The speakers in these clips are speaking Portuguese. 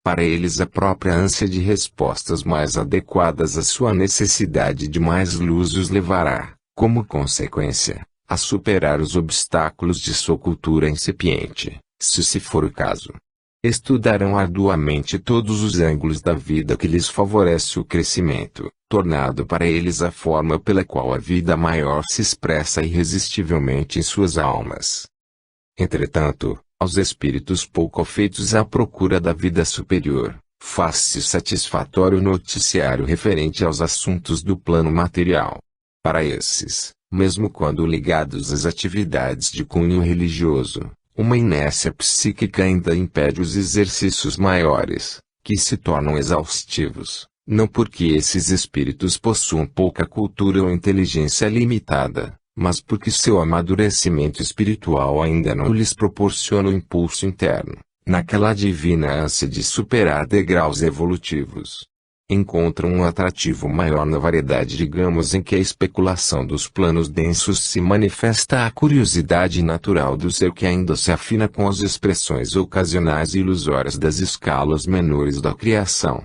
Para eles a própria ânsia de respostas mais adequadas à sua necessidade de mais luz os levará, como consequência, a superar os obstáculos de sua cultura incipiente, se for o caso. Estudarão arduamente todos os ângulos da vida que lhes favorece o crescimento, tornando para eles a forma pela qual a vida maior se expressa irresistivelmente em suas almas. Entretanto, aos espíritos pouco afeitos à procura da vida superior, faz-se satisfatório o noticiário referente aos assuntos do plano material. Para esses, mesmo quando ligados às atividades de cunho religioso, uma inércia psíquica ainda impede os exercícios maiores, que se tornam exaustivos, não porque esses espíritos possuam pouca cultura ou inteligência limitada, mas porque seu amadurecimento espiritual ainda não lhes proporciona o impulso interno, naquela divina ânsia de superar degraus evolutivos. Encontram um atrativo maior na variedade digamos em que a especulação dos planos densos se manifesta a curiosidade natural do ser que ainda se afina com as expressões ocasionais e ilusórias das escalas menores da criação.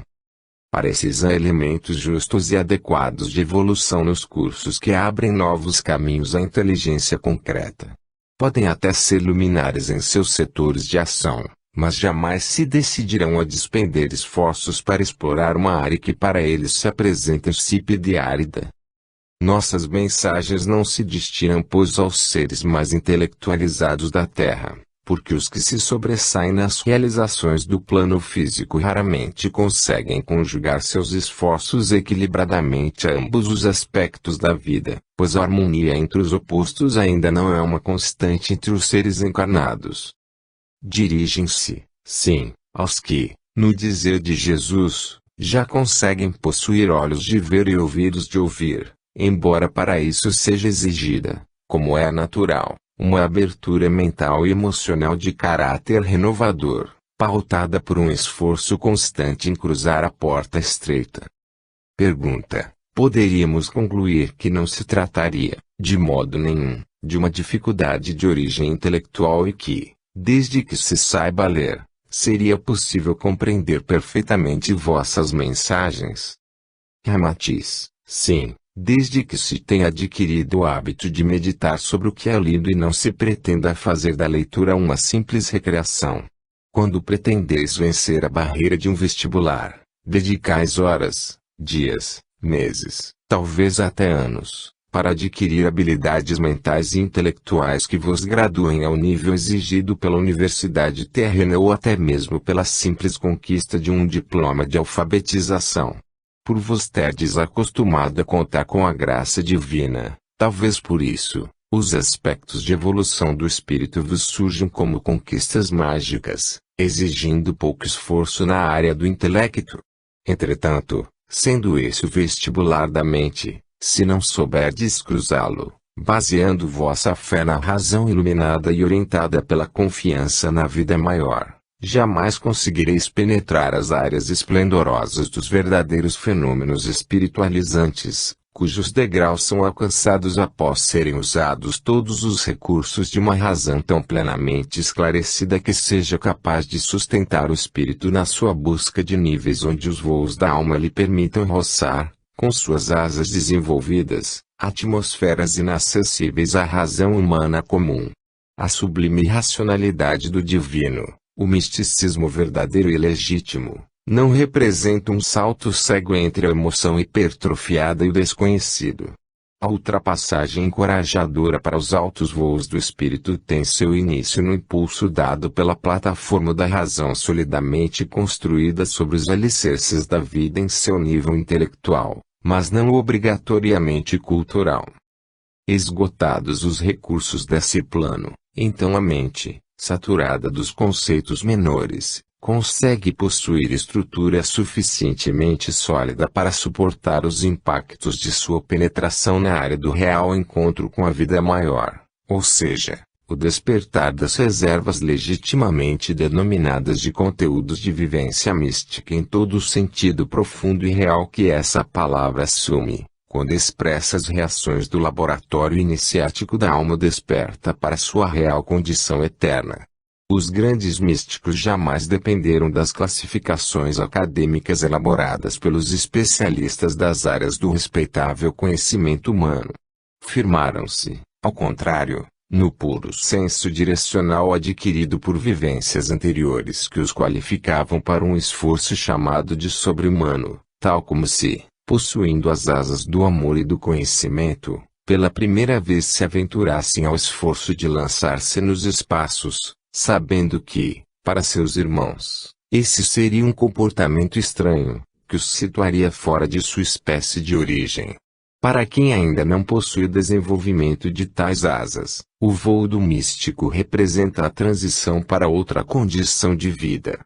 Para esses há elementos justos e adequados de evolução nos cursos que abrem novos caminhos à inteligência concreta. Podem até ser luminares em seus setores de ação, mas jamais se decidirão a despender esforços para explorar uma área que para eles se apresenta insípida e árida. Nossas mensagens não se destinam pois aos seres mais intelectualizados da Terra, porque os que se sobressaem nas realizações do plano físico raramente conseguem conjugar seus esforços equilibradamente a ambos os aspectos da vida, pois a harmonia entre os opostos ainda não é uma constante entre os seres encarnados. Dirigem-se, sim, aos que, no dizer de Jesus, já conseguem possuir olhos de ver e ouvidos de ouvir, embora para isso seja exigida, como é natural, uma abertura mental e emocional de caráter renovador, pautada por um esforço constante em cruzar a porta estreita. Pergunta: poderíamos concluir que não se trataria, de modo nenhum, de uma dificuldade de origem intelectual e que, desde que se saiba ler, seria possível compreender perfeitamente vossas mensagens? Ramatiz: sim, desde que se tenha adquirido o hábito de meditar sobre o que é lido e não se pretenda fazer da leitura uma simples recreação. Quando pretendeis vencer a barreira de um vestibular, dedicais horas, dias, meses, talvez até anos, para adquirir habilidades mentais e intelectuais que vos graduem ao nível exigido pela universidade terrena ou até mesmo pela simples conquista de um diploma de alfabetização. Por vos terdes acostumado a contar com a graça divina, talvez por isso, os aspectos de evolução do espírito vos surjam como conquistas mágicas, exigindo pouco esforço na área do intelecto. Entretanto, sendo esse o vestibular da mente, se não souberdes cruzá-lo, baseando vossa fé na razão iluminada e orientada pela confiança na vida maior, jamais conseguireis penetrar as áreas esplendorosas dos verdadeiros fenômenos espiritualizantes, cujos degraus são alcançados após serem usados todos os recursos de uma razão tão plenamente esclarecida que seja capaz de sustentar o espírito na sua busca de níveis onde os voos da alma lhe permitam roçar, com suas asas desenvolvidas, atmosferas inacessíveis à razão humana comum. A sublime racionalidade do divino, o misticismo verdadeiro e legítimo, não representa um salto cego entre a emoção hipertrofiada e o desconhecido. A ultrapassagem encorajadora para os altos voos do espírito tem seu início no impulso dado pela plataforma da razão solidamente construída sobre os alicerces da vida em seu nível intelectual, mas não obrigatoriamente cultural. Esgotados os recursos desse plano, então a mente, saturada dos conceitos menores, consegue possuir estrutura suficientemente sólida para suportar os impactos de sua penetração na área do real encontro com a vida maior, ou seja, o despertar das reservas legitimamente denominadas de conteúdos de vivência mística em todo o sentido profundo e real que essa palavra assume, quando expressa as reações do laboratório iniciático da alma desperta para sua real condição eterna. Os grandes místicos jamais dependeram das classificações acadêmicas elaboradas pelos especialistas das áreas do respeitável conhecimento humano. Firmaram-se, ao contrário, no puro senso direcional adquirido por vivências anteriores que os qualificavam para um esforço chamado de sobre-humano, tal como se, possuindo as asas do amor e do conhecimento, pela primeira vez se aventurassem ao esforço de lançar-se nos espaços, sabendo que, para seus irmãos, esse seria um comportamento estranho, que os situaria fora de sua espécie de origem. Para quem ainda não possui o desenvolvimento de tais asas, o voo do místico representa a transição para outra condição de vida.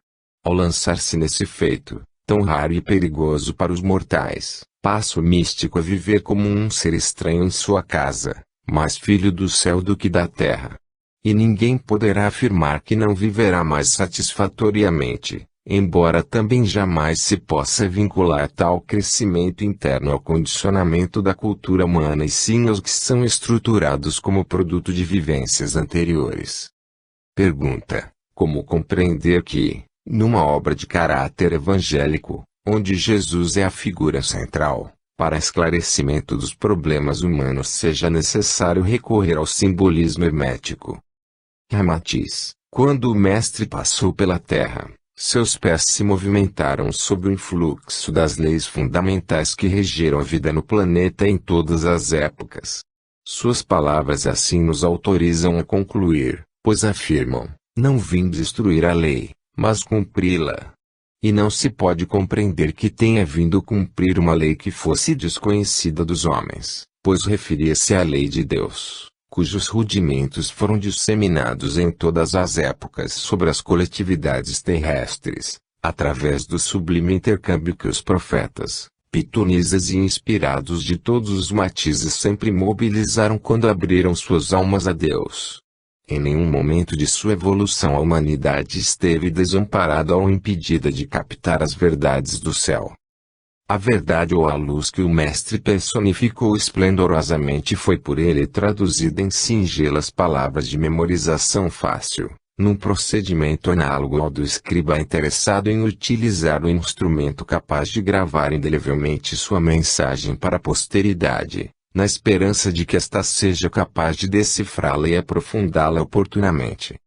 Ao lançar-se nesse feito, tão raro e perigoso para os mortais, passa o místico a viver como um ser estranho em sua casa, mais filho do céu do que da terra. E ninguém poderá afirmar que não viverá mais satisfatoriamente, embora também jamais se possa vincular tal crescimento interno ao condicionamento da cultura humana e sim aos que são estruturados como produto de vivências anteriores. Pergunta: como compreender que, numa obra de caráter evangélico, onde Jesus é a figura central, para esclarecimento dos problemas humanos seja necessário recorrer ao simbolismo hermético? Ramatiz: quando o Mestre passou pela terra, seus pés se movimentaram sob o influxo das leis fundamentais que regeram a vida no planeta em todas as épocas. Suas palavras assim nos autorizam a concluir, pois afirmam: não vim destruir a lei, mas cumpri-la. E não se pode compreender que tenha vindo cumprir uma lei que fosse desconhecida dos homens, pois referia-se à lei de Deus, cujos rudimentos foram disseminados em todas as épocas sobre as coletividades terrestres, através do sublime intercâmbio que os profetas, pitonisas e inspirados de todos os matizes sempre mobilizaram quando abriram suas almas a Deus. Em nenhum momento de sua evolução a humanidade esteve desamparada ou impedida de captar as verdades do céu. A verdade ou a luz que o Mestre personificou esplendorosamente foi por ele traduzida em singelas palavras de memorização fácil, num procedimento análogo ao do escriba interessado em utilizar o instrumento capaz de gravar indelevelmente sua mensagem para a posteridade, na esperança de que esta seja capaz de decifrá-la e aprofundá-la oportunamente.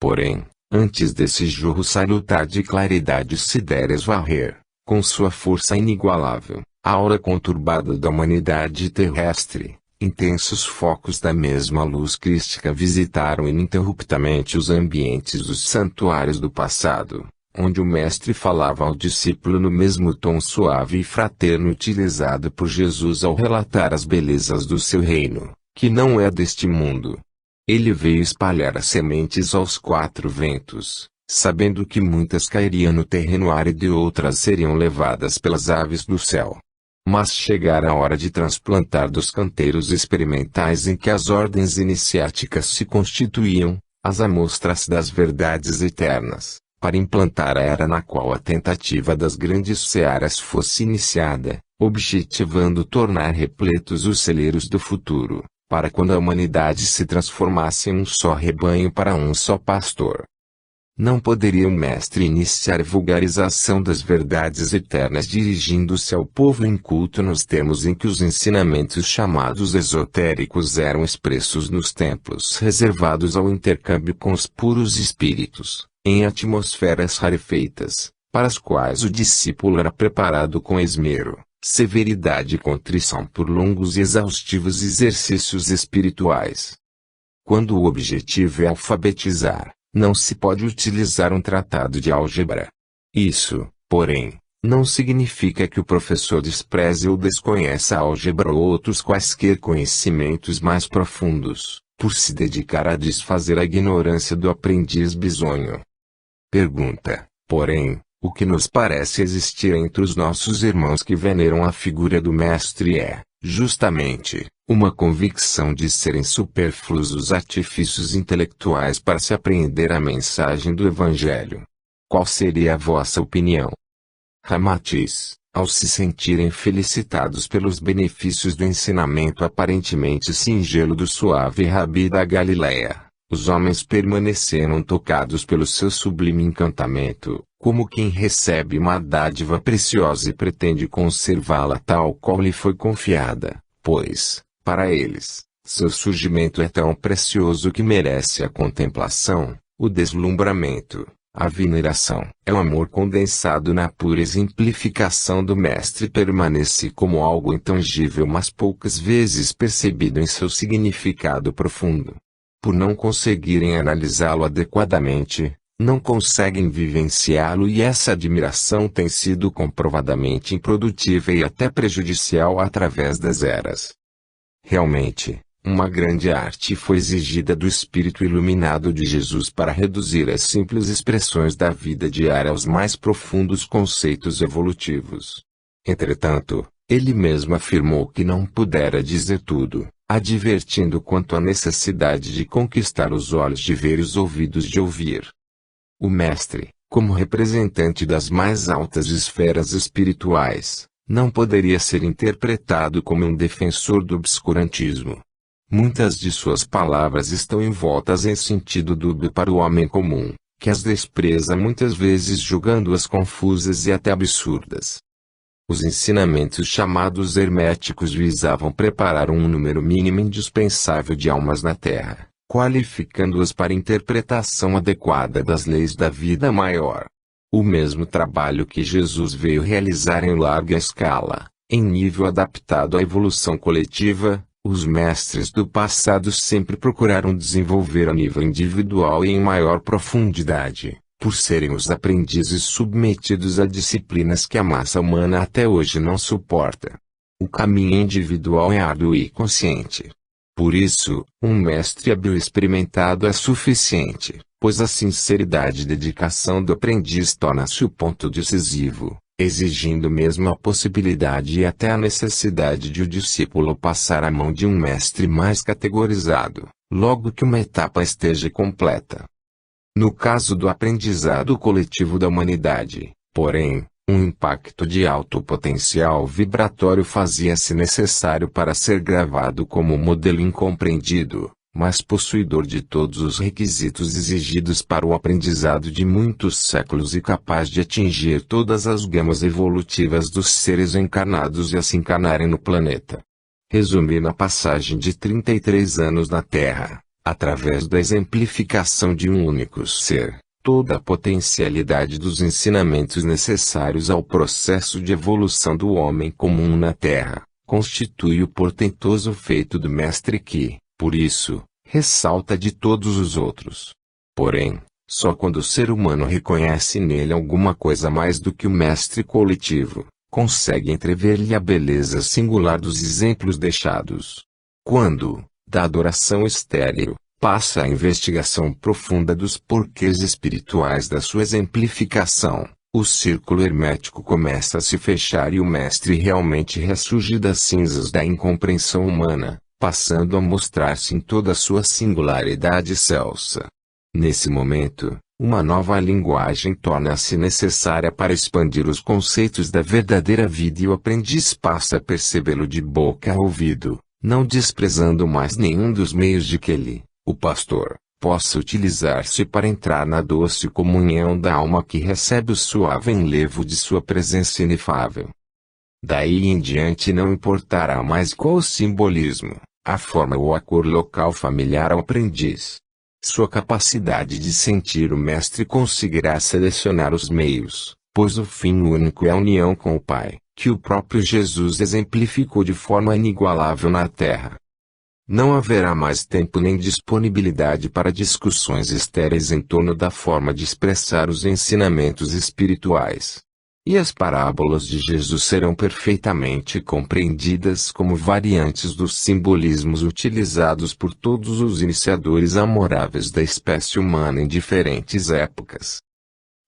Porém, antes desse jorro salutar de claridade se dera esvarrer, com sua força inigualável, a aura conturbada da humanidade terrestre, intensos focos da mesma luz crística visitaram ininterruptamente os ambientes dos santuários do passado, onde o Mestre falava ao discípulo no mesmo tom suave e fraterno utilizado por Jesus ao relatar as belezas do seu reino, que não é deste mundo. Ele veio espalhar as sementes aos quatro ventos, sabendo que muitas cairiam no terreno árido e outras seriam levadas pelas aves do céu. Mas chegara a hora de transplantar dos canteiros experimentais em que as ordens iniciáticas se constituíam, as amostras das verdades eternas, para implantar a era na qual a tentativa das grandes searas fosse iniciada, objetivando tornar repletos os celeiros do futuro, para quando a humanidade se transformasse em um só rebanho para um só pastor. Não poderia o Mestre iniciar a vulgarização das verdades eternas dirigindo-se ao povo inculto nos termos em que os ensinamentos chamados esotéricos eram expressos nos templos reservados ao intercâmbio com os puros espíritos, em atmosferas rarefeitas, para as quais o discípulo era preparado com esmero, severidade e contrição por longos e exaustivos exercícios espirituais. Quando o objetivo é alfabetizar, não se pode utilizar um tratado de álgebra. Isso, porém, não significa que o professor despreze ou desconheça a álgebra ou outros quaisquer conhecimentos mais profundos, por se dedicar a desfazer a ignorância do aprendiz bisonho. Pergunta, porém, o que nos parece existir entre os nossos irmãos que veneram a figura do Mestre é, justamente, uma convicção de serem supérfluos os artifícios intelectuais para se apreender a mensagem do Evangelho. Qual seria a vossa opinião? Ramatiz: ao se sentirem felicitados pelos benefícios do ensinamento aparentemente singelo do suave Rabi da Galileia, Os homens permaneceram tocados pelo seu sublime encantamento, como quem recebe uma dádiva preciosa e pretende conservá-la tal qual lhe foi confiada, pois, para eles, seu surgimento é tão precioso que merece a contemplação, o deslumbramento, a veneração. É o amor condensado na pura exemplificação do Mestre, permanece como algo intangível, mas poucas vezes percebido em seu significado profundo. Por não conseguirem analisá-lo adequadamente, não conseguem vivenciá-lo, e essa admiração tem sido comprovadamente improdutiva e até prejudicial através das eras. Realmente, uma grande arte foi exigida do espírito iluminado de Jesus para reduzir as simples expressões da vida diária aos mais profundos conceitos evolutivos. Entretanto, ele mesmo afirmou que não pudera dizer tudo, advertindo quanto à necessidade de conquistar os olhos de ver e os ouvidos de ouvir. O Mestre, como representante das mais altas esferas espirituais, não poderia ser interpretado como um defensor do obscurantismo. Muitas de suas palavras estão envoltas em sentido dúbio para o homem comum, que as despreza muitas vezes julgando-as confusas e até absurdas. Os ensinamentos chamados herméticos visavam preparar um número mínimo indispensável de almas na Terra, qualificando-as para interpretação adequada das leis da vida maior. O mesmo trabalho que Jesus veio realizar em larga escala, em nível adaptado à evolução coletiva, os mestres do passado sempre procuraram desenvolver a nível individual e em maior profundidade, por serem os aprendizes submetidos a disciplinas que a massa humana até hoje não suporta. O caminho individual é árduo e consciente. Por isso, um mestre hábil e experimentado é suficiente, pois a sinceridade e dedicação do aprendiz torna-se o ponto decisivo, exigindo mesmo a possibilidade e até a necessidade de o discípulo passar à mão de um mestre mais categorizado, logo que uma etapa esteja completa. No caso do aprendizado coletivo da humanidade, porém, um impacto de alto potencial vibratório fazia-se necessário para ser gravado como modelo incompreendido, mas possuidor de todos os requisitos exigidos para o aprendizado de muitos séculos e capaz de atingir todas as gamas evolutivas dos seres encarnados e a se encarnarem no planeta. Resumindo a passagem de 33 anos na Terra, através da exemplificação de um único ser, toda a potencialidade dos ensinamentos necessários ao processo de evolução do homem comum na Terra, constitui o portentoso feito do Mestre que, por isso, ressalta de todos os outros. Porém, só quando o ser humano reconhece nele alguma coisa mais do que o Mestre coletivo, consegue entrever-lhe a beleza singular dos exemplos deixados. Quando, da adoração estéril, passa à investigação profunda dos porquês espirituais da sua exemplificação, o círculo hermético começa a se fechar e o Mestre realmente ressurge das cinzas da incompreensão humana, passando a mostrar-se em toda a sua singularidade excelsa. Nesse momento, uma nova linguagem torna-se necessária para expandir os conceitos da verdadeira vida e o aprendiz passa a percebê-lo de boca a ouvido, não desprezando mais nenhum dos meios de que ele, o pastor, possa utilizar-se para entrar na doce comunhão da alma que recebe o suave enlevo de sua presença inefável. Daí em diante não importará mais qual o simbolismo, a forma ou a cor local familiar ao aprendiz. Sua capacidade de sentir o Mestre conseguirá selecionar os meios, pois o fim único é a união com o Pai, que o próprio Jesus exemplificou de forma inigualável na Terra. Não haverá mais tempo nem disponibilidade para discussões estéreis em torno da forma de expressar os ensinamentos espirituais. E as parábolas de Jesus serão perfeitamente compreendidas como variantes dos simbolismos utilizados por todos os iniciadores amoráveis da espécie humana em diferentes épocas.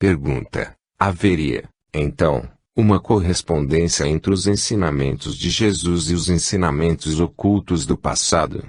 Pergunta: haveria, então, uma correspondência entre os ensinamentos de Jesus e os ensinamentos ocultos do passado?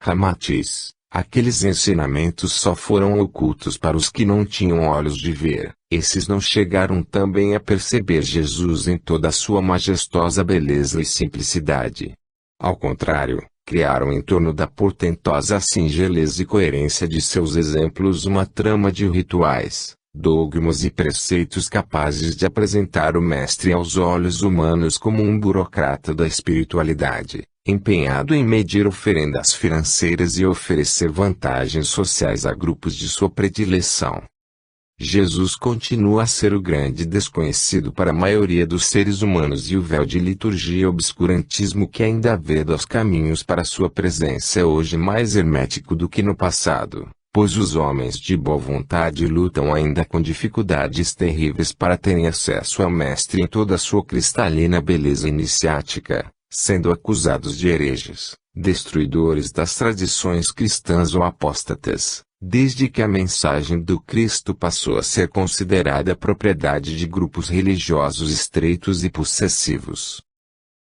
Ramatiz: aqueles ensinamentos só foram ocultos para os que não tinham olhos de ver, esses não chegaram também a perceber Jesus em toda a sua majestosa beleza e simplicidade. Ao contrário, criaram em torno da portentosa singeleza e coerência de seus exemplos uma trama de rituais, dogmas e preceitos capazes de apresentar o Mestre aos olhos humanos como um burocrata da espiritualidade, empenhado em medir oferendas financeiras e oferecer vantagens sociais a grupos de sua predileção. Jesus continua a ser o grande desconhecido para a maioria dos seres humanos e o véu de liturgia e obscurantismo que ainda veda os caminhos para sua presença é hoje mais hermético do que no passado, pois os homens de boa vontade lutam ainda com dificuldades terríveis para terem acesso ao Mestre em toda a sua cristalina beleza iniciática, sendo acusados de hereges, destruidores das tradições cristãs ou apóstatas, desde que a mensagem do Cristo passou a ser considerada propriedade de grupos religiosos estreitos e possessivos.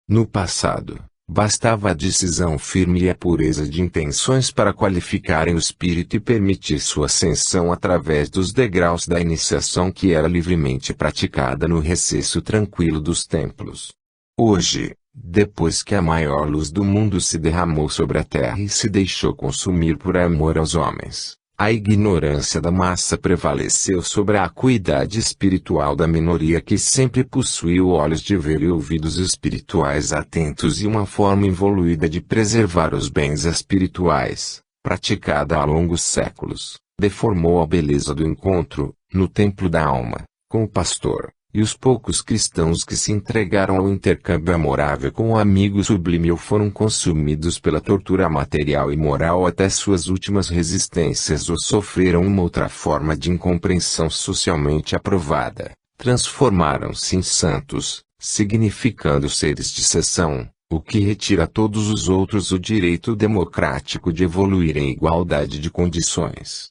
No passado, bastava a decisão firme e a pureza de intenções para qualificarem o espírito e permitir sua ascensão através dos degraus da iniciação que era livremente praticada no recesso tranquilo dos templos. Hoje, depois que a maior luz do mundo se derramou sobre a terra e se deixou consumir por amor aos homens, a ignorância da massa prevaleceu sobre a acuidade espiritual da minoria que sempre possuiu olhos de ver e ouvidos espirituais atentos e uma forma evoluída de preservar os bens espirituais, praticada há longos séculos, deformou a beleza do encontro, no templo da alma, com o pastor, e os poucos cristãos que se entregaram ao intercâmbio amorável com o amigo sublime ou foram consumidos pela tortura material e moral até suas últimas resistências ou sofreram uma outra forma de incompreensão socialmente aprovada, transformaram-se em santos, significando seres de exceção, o que retira a todos os outros o direito democrático de evoluir em igualdade de condições.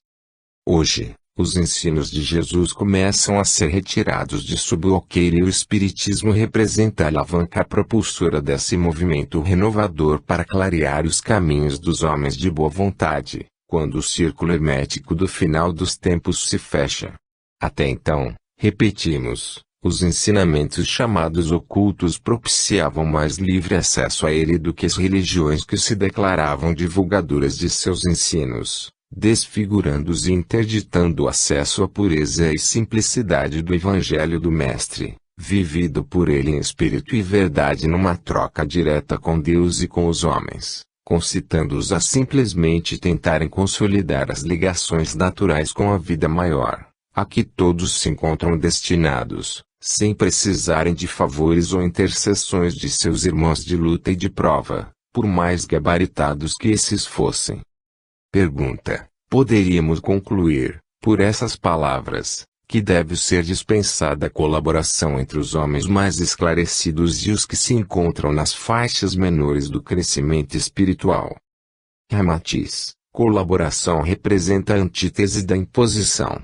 Hoje, os ensinos de Jesus começam a ser retirados de sua bloqueira e o Espiritismo representa a alavanca propulsora desse movimento renovador para clarear os caminhos dos homens de boa vontade, quando o círculo hermético do final dos tempos se fecha. Até então, repetimos, os ensinamentos chamados ocultos propiciavam mais livre acesso a ele do que as religiões que se declaravam divulgadoras de seus ensinos, desfigurando-os e interditando o acesso à pureza e simplicidade do Evangelho do Mestre, vivido por ele em espírito e verdade numa troca direta com Deus e com os homens, concitando-os a simplesmente tentarem consolidar as ligações naturais com a vida maior, a que todos se encontram destinados, sem precisarem de favores ou intercessões de seus irmãos de luta e de prova, por mais gabaritados que esses fossem. Pergunta: poderíamos concluir, por essas palavras, que deve ser dispensada a colaboração entre os homens mais esclarecidos e os que se encontram nas faixas menores do crescimento espiritual? Ramatiz: colaboração representa a antítese da imposição.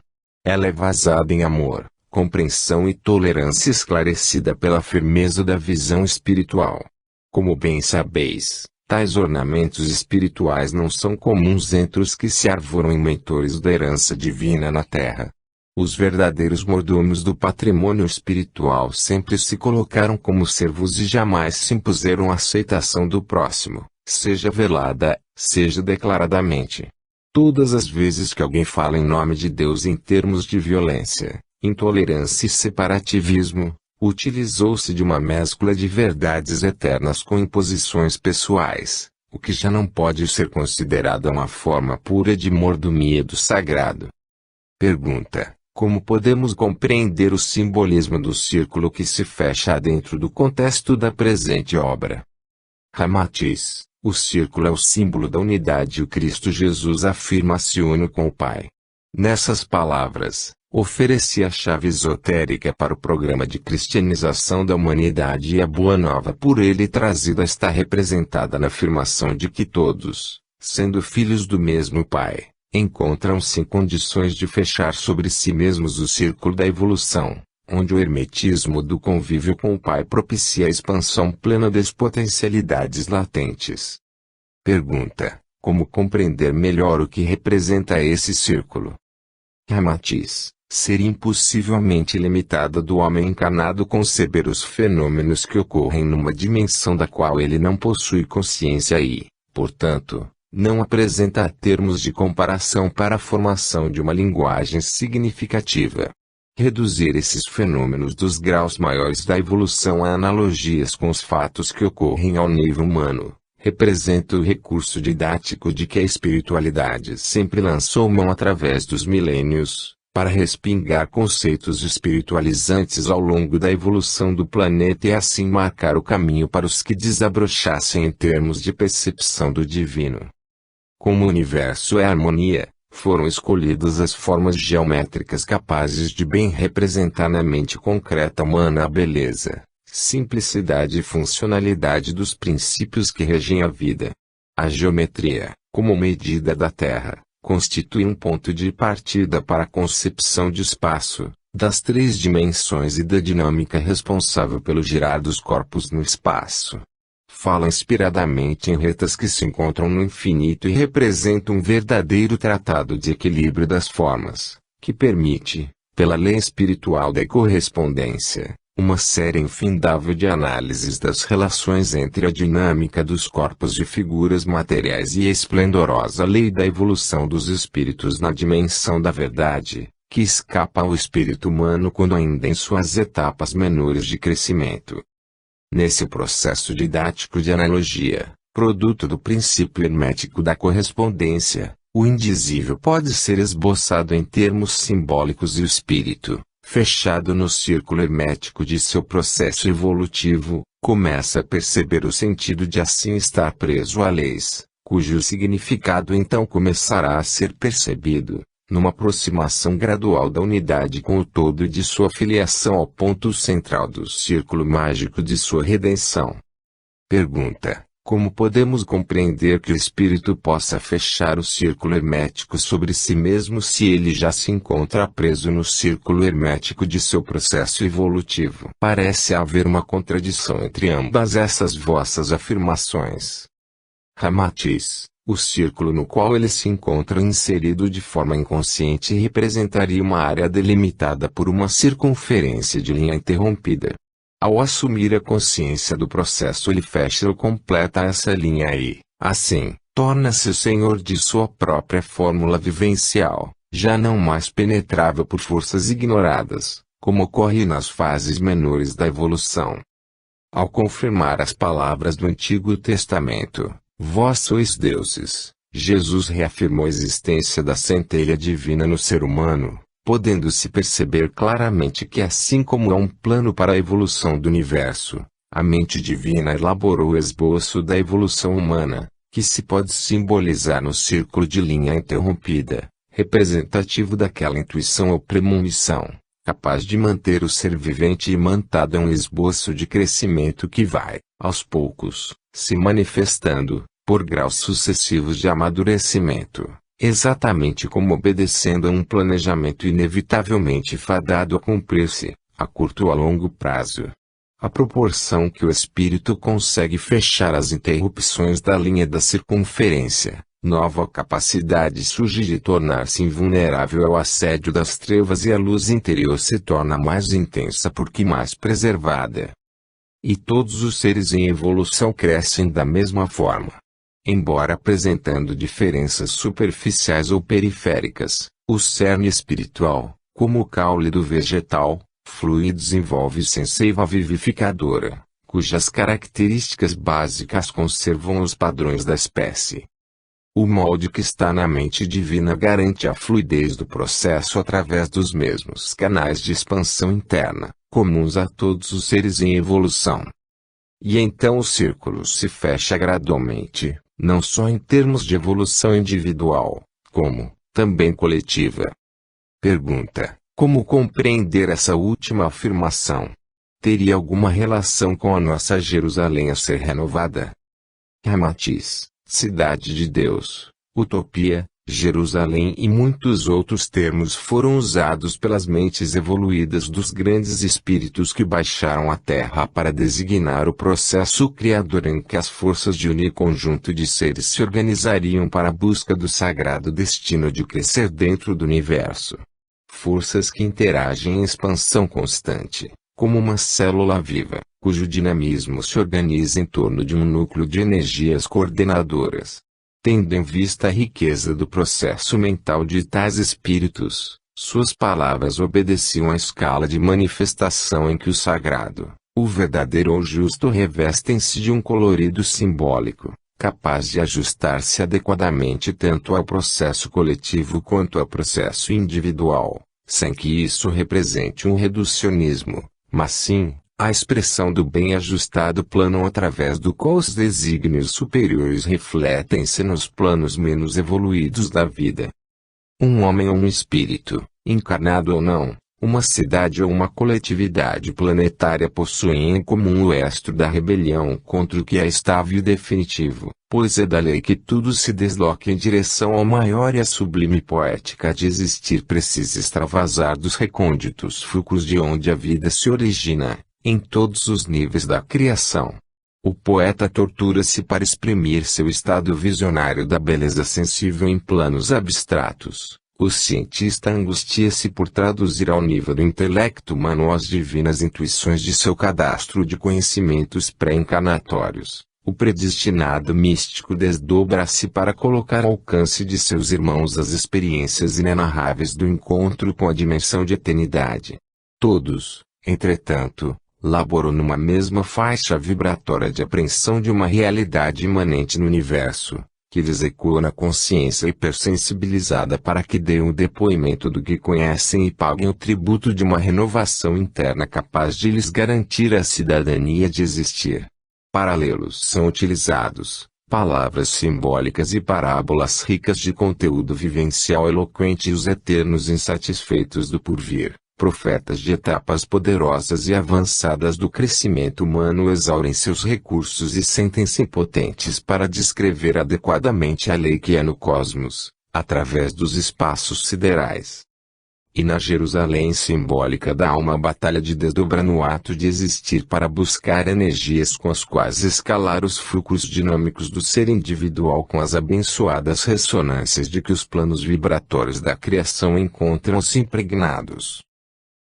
Ela é vazada em amor, compreensão e tolerância esclarecida pela firmeza da visão espiritual. Como bem sabeis, tais ornamentos espirituais não são comuns entre os que se arvoram em mentores da herança divina na terra. Os verdadeiros mordomos do patrimônio espiritual sempre se colocaram como servos e jamais se impuseram a aceitação do próximo, seja velada, seja declaradamente. Todas as vezes que alguém fala em nome de Deus em termos de violência, intolerância e separativismo, utilizou-se de uma mescla de verdades eternas com imposições pessoais, o que já não pode ser considerada uma forma pura de mordomia do sagrado. Pergunta: como podemos compreender o simbolismo do círculo que se fecha dentro do contexto da presente obra? Ramatiz: o círculo é o símbolo da unidade e o Cristo Jesus afirma-se uno com o Pai. Nessas palavras, ofereci a chave esotérica para o programa de cristianização da humanidade e a boa nova por ele trazida está representada na afirmação de que todos, sendo filhos do mesmo Pai, encontram-se em condições de fechar sobre si mesmos o círculo da evolução, onde o hermetismo do convívio com o Pai propicia a expansão plena das potencialidades latentes. Pergunta: como compreender melhor o que representa esse círculo? Ramatiz: seria impossivelmente limitada do homem encarnado conceber os fenômenos que ocorrem numa dimensão da qual ele não possui consciência e, portanto, não apresenta termos de comparação para a formação de uma linguagem significativa. Reduzir esses fenômenos dos graus maiores da evolução a analogias com os fatos que ocorrem ao nível humano, representa o recurso didático de que a espiritualidade sempre lançou mão através dos milênios, para respingar conceitos espiritualizantes ao longo da evolução do planeta e assim marcar o caminho para os que desabrochassem em termos de percepção do divino. Como o universo é harmonia, foram escolhidas as formas geométricas capazes de bem representar na mente concreta humana a beleza, simplicidade e funcionalidade dos princípios que regem a vida. A geometria, como medida da Terra, constitui um ponto de partida para a concepção de espaço, das três dimensões e da dinâmica responsável pelo girar dos corpos no espaço. Fala inspiradamente em retas que se encontram no infinito e representa um verdadeiro tratado de equilíbrio das formas, que permite, pela lei espiritual da correspondência, uma série infindável de análises das relações entre a dinâmica dos corpos de figuras materiais e a esplendorosa lei da evolução dos espíritos na dimensão da verdade, que escapa ao espírito humano quando ainda em suas etapas menores de crescimento. Nesse processo didático de analogia, produto do princípio hermético da correspondência, o indizível pode ser esboçado em termos simbólicos e o espírito, fechado no círculo hermético de seu processo evolutivo, começa a perceber o sentido de assim estar preso a leis, cujo significado então começará a ser percebido, numa aproximação gradual da unidade com o todo e de sua filiação ao ponto central do círculo mágico de sua redenção. Pergunta: como podemos compreender que o espírito possa fechar o círculo hermético sobre si mesmo se ele já se encontra preso no círculo hermético de seu processo evolutivo? Parece haver uma contradição entre ambas essas vossas afirmações. Ramatiz: o círculo no qual ele se encontra inserido de forma inconsciente representaria uma área delimitada por uma circunferência de linha interrompida. Ao assumir a consciência do processo, ele fecha ou completa essa linha e, assim, torna-se o senhor de sua própria fórmula vivencial, já não mais penetrável por forças ignoradas, como ocorre nas fases menores da evolução. Ao confirmar as palavras do Antigo Testamento, vós sois deuses, Jesus reafirmou a existência da centelha divina no ser humano, podendo-se perceber claramente que assim como há um plano para a evolução do universo, a mente divina elaborou o esboço da evolução humana, que se pode simbolizar no círculo de linha interrompida, representativo daquela intuição ou premonição, capaz de manter o ser vivente imantado em um esboço de crescimento que vai, aos poucos, se manifestando, por graus sucessivos de amadurecimento, exatamente como obedecendo a um planejamento inevitavelmente fadado a cumprir-se, a curto ou a longo prazo. À proporção que o espírito consegue fechar as interrupções da linha da circunferência, nova capacidade surge de tornar-se invulnerável ao assédio das trevas e a luz interior se torna mais intensa porque mais preservada. E todos os seres em evolução crescem da mesma forma. Embora apresentando diferenças superficiais ou periféricas, o cerne espiritual, como o caule do vegetal, flui e desenvolve-se em seiva vivificadora, cujas características básicas conservam os padrões da espécie. O molde que está na mente divina garante a fluidez do processo através dos mesmos canais de expansão interna, comuns a todos os seres em evolução. E então o círculo se fecha gradualmente, não só em termos de evolução individual, como, também coletiva. Pergunta: como compreender essa última afirmação? Teria alguma relação com a nossa Jerusalém a ser renovada? Ramatiz: Cidade de Deus, Utopia, Jerusalém e muitos outros termos foram usados pelas mentes evoluídas dos grandes espíritos que baixaram à Terra para designar o processo criador em que as forças de um conjunto de seres se organizariam para a busca do sagrado destino de crescer dentro do universo. Forças que interagem em expansão constante, como uma célula viva, cujo dinamismo se organiza em torno de um núcleo de energias coordenadoras. Tendo em vista a riqueza do processo mental de tais espíritos, suas palavras obedeciam à escala de manifestação em que o sagrado, o verdadeiro ou justo revestem-se de um colorido simbólico, capaz de ajustar-se adequadamente tanto ao processo coletivo quanto ao processo individual, sem que isso represente um reducionismo, mas sim, a expressão do bem ajustado plano através do qual os desígnios superiores refletem-se nos planos menos evoluídos da vida. Um homem ou um espírito, encarnado ou não, uma cidade ou uma coletividade planetária possuem em comum o estro da rebelião contra o que é estável e definitivo, pois é da lei que tudo se desloca em direção ao maior e à sublime poética de existir precisa extravasar dos recônditos fulcros de onde a vida se origina, em todos os níveis da criação. O poeta tortura-se para exprimir seu estado visionário da beleza sensível em planos abstratos. O cientista angustia-se por traduzir ao nível do intelecto humano as divinas intuições de seu cadastro de conhecimentos pré-encarnatórios. O predestinado místico desdobra-se para colocar ao alcance de seus irmãos as experiências inenarráveis do encontro com a dimensão de eternidade. Todos, entretanto, laboram numa mesma faixa vibratória de apreensão de uma realidade imanente no universo, que lhes ecoa na consciência hipersensibilizada para que deem o depoimento do que conhecem e paguem o tributo de uma renovação interna capaz de lhes garantir a cidadania de existir. Paralelos são utilizados, palavras simbólicas e parábolas ricas de conteúdo vivencial eloquente e os eternos insatisfeitos do porvir. Profetas de etapas poderosas e avançadas do crescimento humano exaurem seus recursos e sentem-se impotentes para descrever adequadamente a lei que é no cosmos, através dos espaços siderais. E na Jerusalém simbólica da alma a batalha de desdobra no ato de existir para buscar energias com as quais escalar os fulcros dinâmicos do ser individual com as abençoadas ressonâncias de que os planos vibratórios da criação encontram-se impregnados.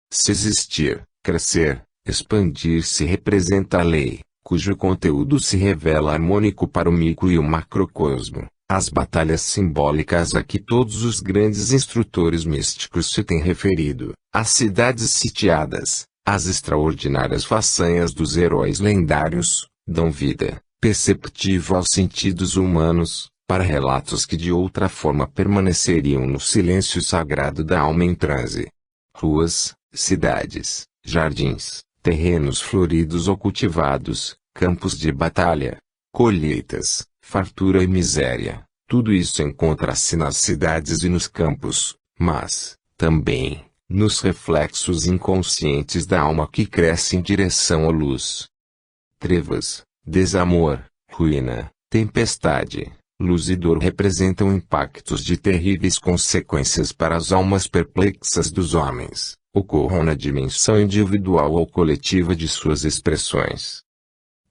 Se existir, crescer, expandir-se representa a lei, cujo conteúdo se revela harmônico para o micro e o macrocosmo, as batalhas simbólicas a que todos os grandes instrutores místicos se têm referido, as cidades sitiadas, as extraordinárias façanhas dos heróis lendários, dão vida, perceptível aos sentidos humanos, para relatos que de outra forma permaneceriam no silêncio sagrado da alma em transe. Ruas, cidades, jardins, terrenos floridos ou cultivados, campos de batalha, colheitas, fartura e miséria, tudo isso encontra-se nas cidades e nos campos, mas, também, nos reflexos inconscientes da alma que cresce em direção à luz. Trevas, desamor, ruína, tempestade, luz e dor representam impactos de terríveis consequências para as almas perplexas dos homens, ocorram na dimensão individual ou coletiva de suas expressões.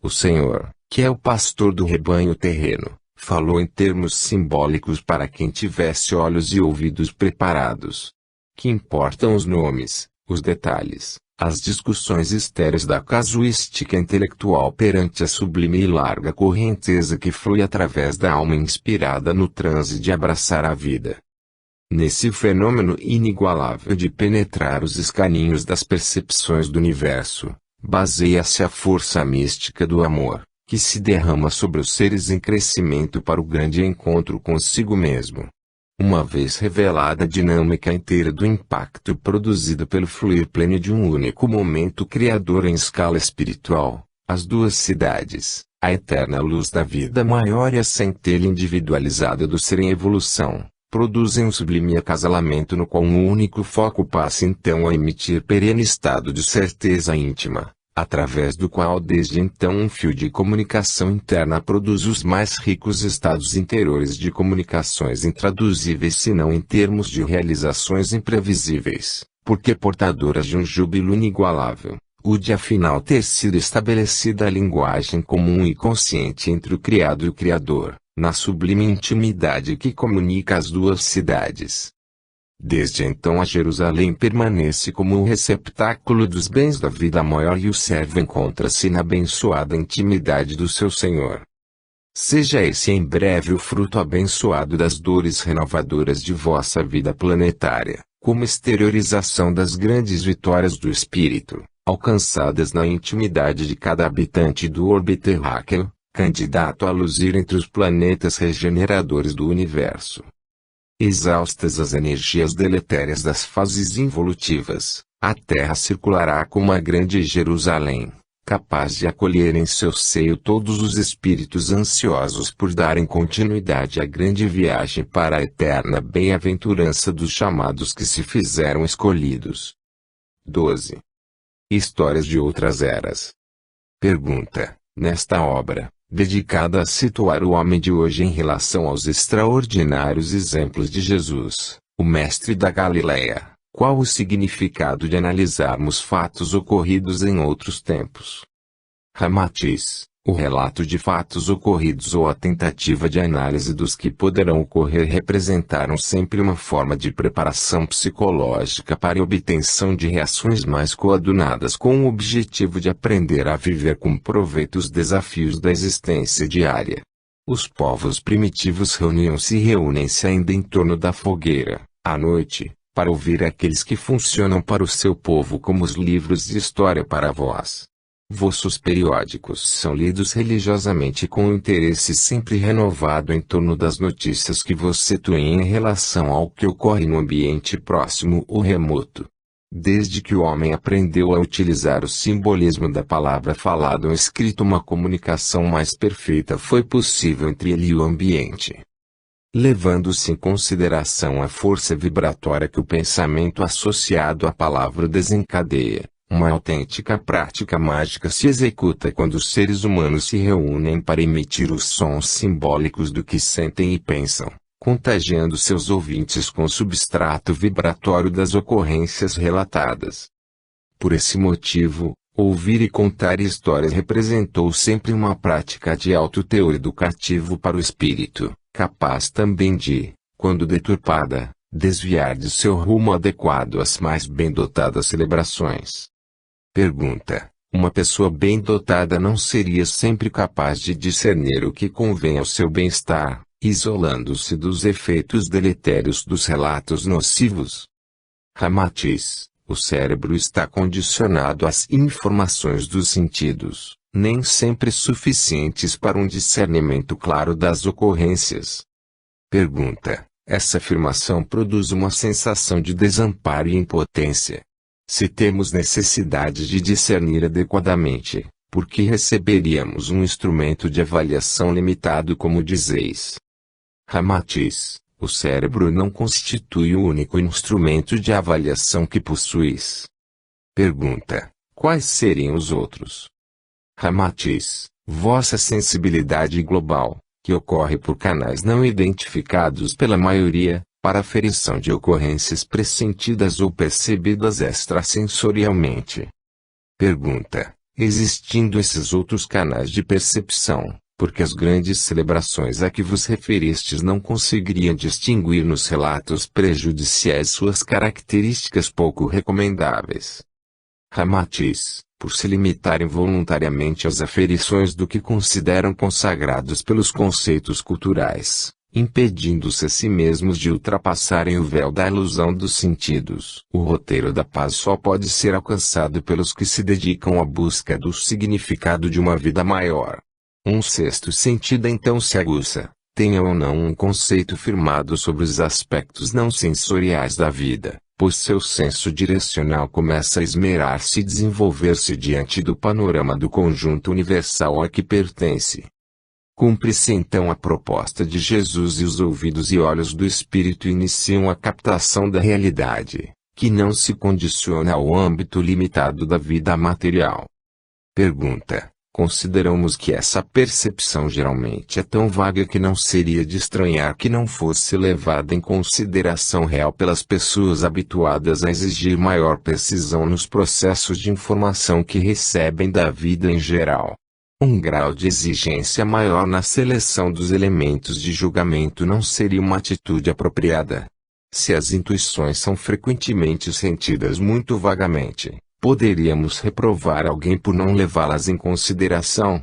O Senhor, que é o pastor do rebanho terreno, falou em termos simbólicos para quem tivesse olhos e ouvidos preparados. Que importam os nomes, os detalhes, as discussões estéreis da casuística intelectual perante a sublime e larga correnteza que flui através da alma inspirada no transe de abraçar a vida. Nesse fenômeno inigualável de penetrar os escaninhos das percepções do universo, baseia-se a força mística do amor, que se derrama sobre os seres em crescimento para o grande encontro consigo mesmo. Uma vez revelada a dinâmica inteira do impacto produzido pelo fluir pleno de um único momento criador em escala espiritual, as duas cidades, a eterna luz da vida maior e a centelha individualizada do ser em evolução, produzem um sublime acasalamento no qual um único foco passa então a emitir perene estado de certeza íntima, através do qual desde então um fio de comunicação interna produz os mais ricos estados interiores de comunicações intraduzíveis senão em termos de realizações imprevisíveis, porque portadoras de um júbilo inigualável, o de afinal ter sido estabelecida a linguagem comum e consciente entre o criado e o criador, na sublime intimidade que comunica as duas cidades. Desde então a Jerusalém permanece como o receptáculo dos bens da vida maior e o servo encontra-se na abençoada intimidade do seu Senhor. Seja esse em breve o fruto abençoado das dores renovadoras de vossa vida planetária, como exteriorização das grandes vitórias do Espírito, alcançadas na intimidade de cada habitante do orbe terráqueo, candidato a luzir entre os planetas regeneradores do universo. Exaustas as energias deletérias das fases involutivas, a Terra circulará como a grande Jerusalém, capaz de acolher em seu seio todos os espíritos ansiosos por darem continuidade à grande viagem para a eterna bem-aventurança dos chamados que se fizeram escolhidos. 12. Histórias de outras eras. Pergunta: nesta obra, dedicada a situar o homem de hoje em relação aos extraordinários exemplos de Jesus, o mestre da Galileia, qual o significado de analisarmos fatos ocorridos em outros tempos? Ramatiz: o relato de fatos ocorridos ou a tentativa de análise dos que poderão ocorrer representaram sempre uma forma de preparação psicológica para a obtenção de reações mais coadunadas com o objetivo de aprender a viver com proveito os desafios da existência diária. Os povos primitivos reuniam-se e reúnem-se ainda em torno da fogueira, à noite, para ouvir aqueles que funcionam para o seu povo como os livros de história para vós. Vossos periódicos são lidos religiosamente com um interesse sempre renovado em torno das notícias que vos situem em relação ao que ocorre no ambiente próximo ou remoto. Desde que o homem aprendeu a utilizar o simbolismo da palavra falada ou escrita, uma comunicação mais perfeita foi possível entre ele e o ambiente. Levando-se em consideração a força vibratória que o pensamento associado à palavra desencadeia, uma autêntica prática mágica se executa quando os seres humanos se reúnem para emitir os sons simbólicos do que sentem e pensam, contagiando seus ouvintes com o substrato vibratório das ocorrências relatadas. Por esse motivo, ouvir e contar histórias representou sempre uma prática de alto teor educativo para o espírito, capaz também de, quando deturpada, desviar de seu rumo adequado às mais bem dotadas celebrações. Pergunta: uma pessoa bem dotada não seria sempre capaz de discernir o que convém ao seu bem-estar, isolando-se dos efeitos deletérios dos relatos nocivos? Ramatiz: o cérebro está condicionado às informações dos sentidos, nem sempre suficientes para um discernimento claro das ocorrências. Pergunta: essa afirmação produz uma sensação de desamparo e impotência. Se temos necessidade de discernir adequadamente, por que receberíamos um instrumento de avaliação limitado como dizeis? Ramatiz: o cérebro não constitui o único instrumento de avaliação que possuis. Pergunta: quais seriam os outros? Ramatiz: vossa sensibilidade global, que ocorre por canais não identificados pela maioria, para aferição de ocorrências pressentidas ou percebidas extrasensorialmente. Pergunta: existindo esses outros canais de percepção, porque as grandes celebrações a que vos referistes não conseguiriam distinguir nos relatos prejudiciais suas características pouco recomendáveis? Ramatiz: por se limitarem voluntariamente às aferições do que consideram consagrados pelos conceitos culturais, impedindo-se a si mesmos de ultrapassarem o véu da ilusão dos sentidos. O roteiro da paz só pode ser alcançado pelos que se dedicam à busca do significado de uma vida maior. Um sexto sentido então se aguça, tenha ou não um conceito firmado sobre os aspectos não sensoriais da vida, pois seu senso direcional começa a esmerar-se e desenvolver-se diante do panorama do conjunto universal a que pertence. Cumpre-se então a proposta de Jesus e os ouvidos e olhos do Espírito iniciam a captação da realidade, que não se condiciona ao âmbito limitado da vida material. Pergunta: consideramos que essa percepção geralmente é tão vaga que não seria de estranhar que não fosse levada em consideração real pelas pessoas habituadas a exigir maior precisão nos processos de informação que recebem da vida em geral. Um grau de exigência maior na seleção dos elementos de julgamento não seria uma atitude apropriada. Se as intuições são frequentemente sentidas muito vagamente, poderíamos reprovar alguém por não levá-las em consideração.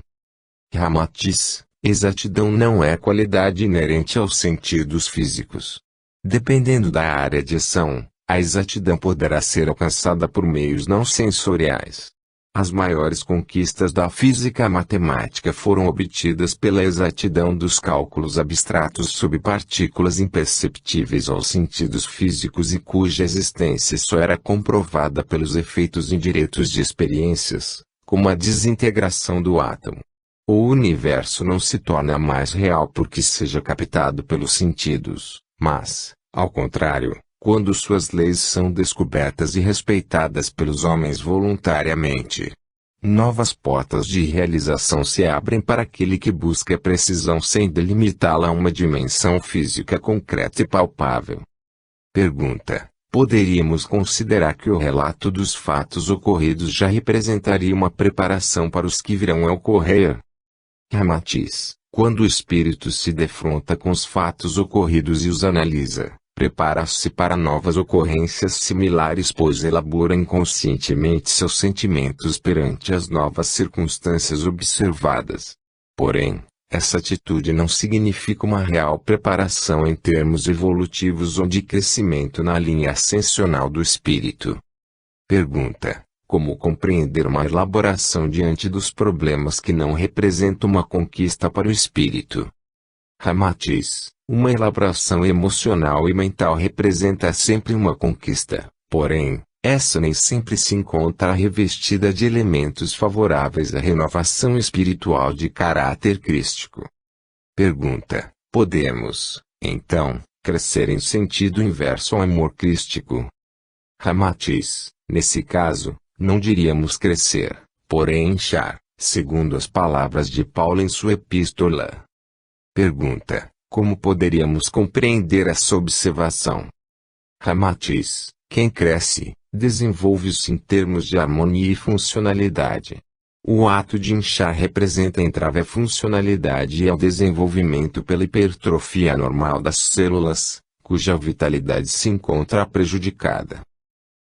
Ramatiz, exatidão não é qualidade inerente aos sentidos físicos. Dependendo da área de ação, a exatidão poderá ser alcançada por meios não sensoriais. As maiores conquistas da física matemática foram obtidas pela exatidão dos cálculos abstratos sobre partículas imperceptíveis aos sentidos físicos e cuja existência só era comprovada pelos efeitos indiretos de experiências, como a desintegração do átomo. O universo não se torna mais real porque seja captado pelos sentidos, mas, ao contrário, quando suas leis são descobertas e respeitadas pelos homens voluntariamente. Novas portas de realização se abrem para aquele que busca precisão sem delimitá-la a uma dimensão física concreta e palpável. Pergunta: poderíamos considerar que o relato dos fatos ocorridos já representaria uma preparação para os que virão a ocorrer? Ramatiz: quando o espírito se defronta com os fatos ocorridos e os analisa, prepara-se para novas ocorrências similares pois elabora inconscientemente seus sentimentos perante as novas circunstâncias observadas. Porém, essa atitude não significa uma real preparação em termos evolutivos ou de crescimento na linha ascensional do espírito. Pergunta: como compreender uma elaboração diante dos problemas que não representam uma conquista para o espírito? Ramatiz: uma elaboração emocional e mental representa sempre uma conquista, porém, essa nem sempre se encontra revestida de elementos favoráveis à renovação espiritual de caráter crístico. Pergunta: podemos, então, crescer em sentido inverso ao amor crístico? Ramatiz: nesse caso, não diríamos crescer, porém inchar, segundo as palavras de Paulo em sua epístola. Pergunta: como poderíamos compreender essa observação? Ramatiz: quem cresce, desenvolve-se em termos de harmonia e funcionalidade. O ato de inchar representa entrave à funcionalidade e ao desenvolvimento pela hipertrofia anormal das células, cuja vitalidade se encontra prejudicada.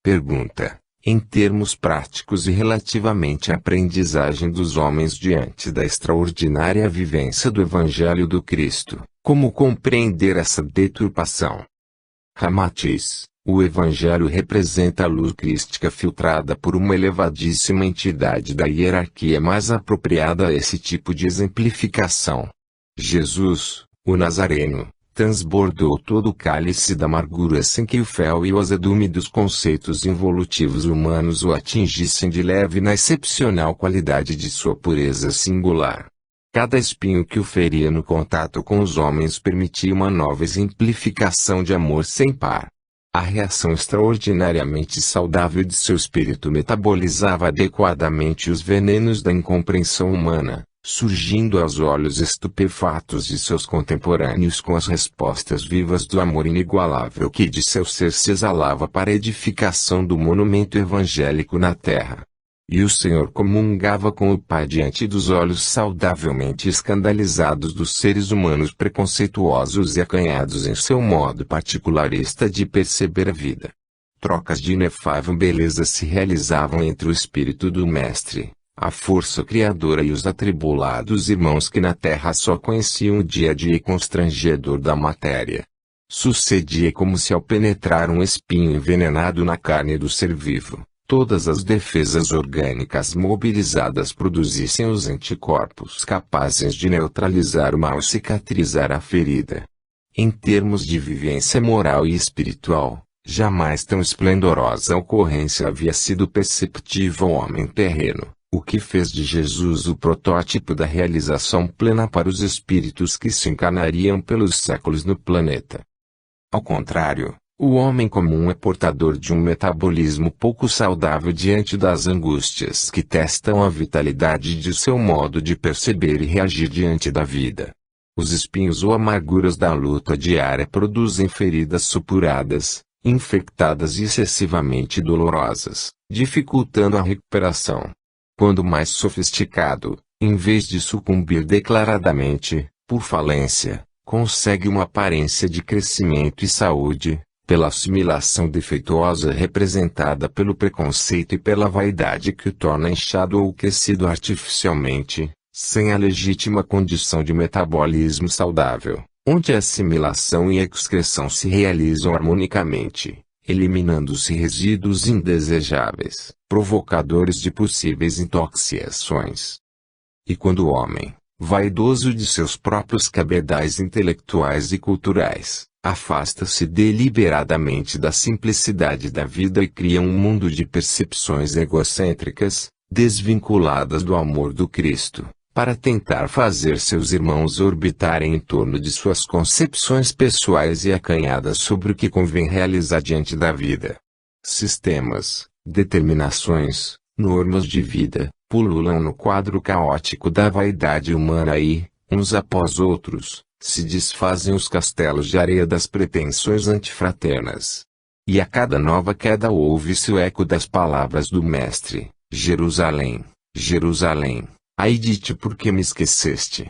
Pergunta: em termos práticos e relativamente à aprendizagem dos homens diante da extraordinária vivência do Evangelho do Cristo, como compreender essa deturpação? Ramatiz: o Evangelho representa a luz crística filtrada por uma elevadíssima entidade da hierarquia mais apropriada a esse tipo de exemplificação. Jesus, o Nazareno, transbordou todo o cálice da amargura sem que o fel e o azedume dos conceitos involutivos humanos o atingissem de leve na excepcional qualidade de sua pureza singular. Cada espinho que o feria no contato com os homens permitia uma nova exemplificação de amor sem par. A reação extraordinariamente saudável de seu espírito metabolizava adequadamente os venenos da incompreensão humana, surgindo aos olhos estupefatos de seus contemporâneos com as respostas vivas do amor inigualável que de seu ser se exalava para a edificação do monumento evangélico na terra. E o Senhor comungava com o Pai diante dos olhos saudavelmente escandalizados dos seres humanos preconceituosos e acanhados em seu modo particularista de perceber a vida. Trocas de inefável beleza se realizavam entre o espírito do Mestre, a força criadora e os atribulados irmãos que na terra só conheciam o dia a dia constrangedor da matéria. Sucedia como se ao penetrar um espinho envenenado na carne do ser vivo, todas as defesas orgânicas mobilizadas produzissem os anticorpos capazes de neutralizar o mal e cicatrizar a ferida. Em termos de vivência moral e espiritual, jamais tão esplendorosa ocorrência havia sido perceptível ao homem terreno, o que fez de Jesus o protótipo da realização plena para os espíritos que se encarnariam pelos séculos no planeta. Ao contrário, o homem comum é portador de um metabolismo pouco saudável diante das angústias que testam a vitalidade de seu modo de perceber e reagir diante da vida. Os espinhos ou amarguras da luta diária produzem feridas supuradas, infectadas e excessivamente dolorosas, dificultando a recuperação. Quando mais sofisticado, em vez de sucumbir declaradamente, por falência, consegue uma aparência de crescimento e saúde, pela assimilação defeituosa representada pelo preconceito e pela vaidade que o torna inchado ou crescido artificialmente, sem a legítima condição de metabolismo saudável, onde a assimilação e a excreção se realizam harmonicamente, eliminando-se resíduos indesejáveis, provocadores de possíveis intoxicações. E quando o homem, vaidoso de seus próprios cabedais intelectuais e culturais, afasta-se deliberadamente da simplicidade da vida e cria um mundo de percepções egocêntricas, desvinculadas do amor do Cristo, para tentar fazer seus irmãos orbitarem em torno de suas concepções pessoais e acanhadas sobre o que convém realizar diante da vida. Sistemas, determinações, normas de vida, pululam no quadro caótico da vaidade humana e, uns após outros, se desfazem os castelos de areia das pretensões antifraternas. E a cada nova queda ouve-se o eco das palavras do Mestre: Jerusalém, Jerusalém, ai de ti porque me esqueceste.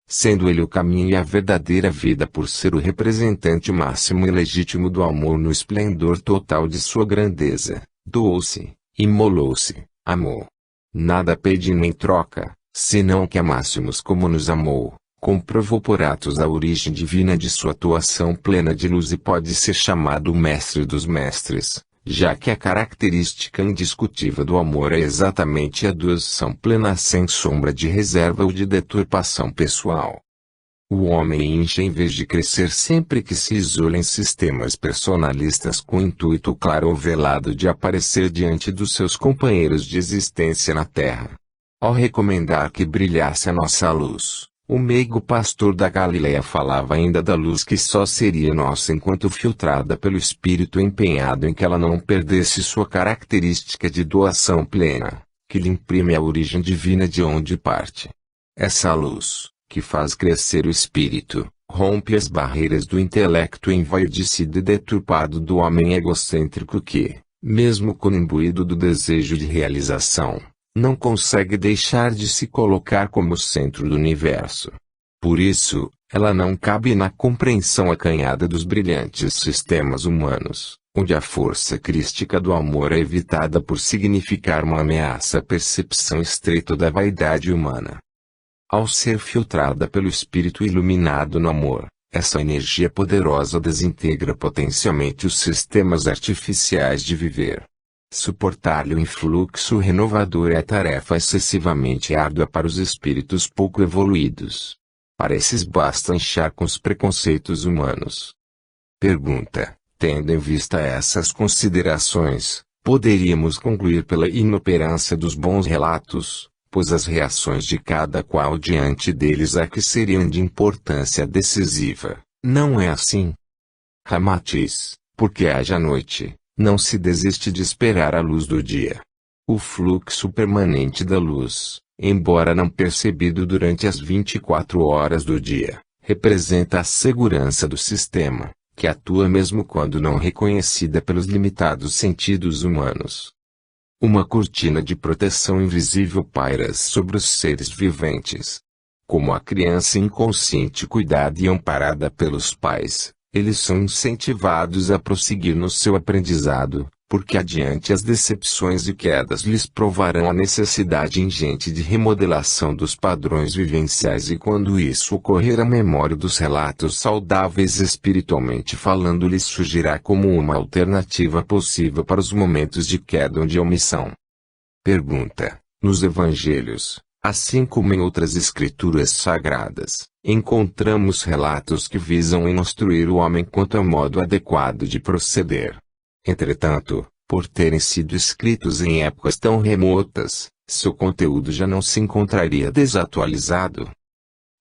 Sendo ele o caminho e a verdadeira vida por ser o representante máximo e legítimo do amor no esplendor total de sua grandeza, doou-se, imolou-se, amou. Nada pedindo em troca, senão que amássemos como nos amou. Comprovou por atos a origem divina de sua atuação plena de luz e pode ser chamado o mestre dos mestres, já que a característica indiscutível do amor é exatamente a doação plena sem sombra de reserva ou de deturpação pessoal. O homem incha em vez de crescer sempre que se isola em sistemas personalistas com o intuito claro ou velado de aparecer diante dos seus companheiros de existência na Terra. Ao recomendar que brilhasse a nossa luz, o meigo pastor da Galileia falava ainda da luz que só seria nossa enquanto filtrada pelo Espírito empenhado em que ela não perdesse sua característica de doação plena, que lhe imprime a origem divina de onde parte. Essa luz, que faz crescer o Espírito, rompe as barreiras do intelecto envaidecido e deturpado do homem egocêntrico que, mesmo quando imbuído do desejo de realização, não consegue deixar de se colocar como centro do universo. Por isso, ela não cabe na compreensão acanhada dos brilhantes sistemas humanos, onde a força crística do amor é evitada por significar uma ameaça à percepção estreita da vaidade humana. Ao ser filtrada pelo Espírito iluminado no amor, essa energia poderosa desintegra potencialmente os sistemas artificiais de viver. Suportar-lhe o influxo renovador é tarefa excessivamente árdua para os espíritos pouco evoluídos. Para esses basta inchar com os preconceitos humanos. Pergunta: tendo em vista essas considerações, poderíamos concluir pela inoperância dos bons relatos, pois as reações de cada qual diante deles é que seriam de importância decisiva, não é assim? Ramatiz: porque haja noite, não se desiste de esperar a luz do dia. O fluxo permanente da luz, embora não percebido durante as 24 horas do dia, representa a segurança do sistema, que atua mesmo quando não reconhecida pelos limitados sentidos humanos. Uma cortina de proteção invisível paira sobre os seres viventes. Como a criança inconsciente cuidada e amparada pelos pais, eles são incentivados a prosseguir no seu aprendizado, porque adiante as decepções e quedas lhes provarão a necessidade ingente de remodelação dos padrões vivenciais e quando isso ocorrer a memória dos relatos saudáveis espiritualmente falando lhes surgirá como uma alternativa possível para os momentos de queda ou de omissão. Pergunta: nos evangelhos, assim como em outras escrituras sagradas, encontramos relatos que visam instruir o homem quanto ao modo adequado de proceder. Entretanto, por terem sido escritos em épocas tão remotas, seu conteúdo já não se encontraria desatualizado.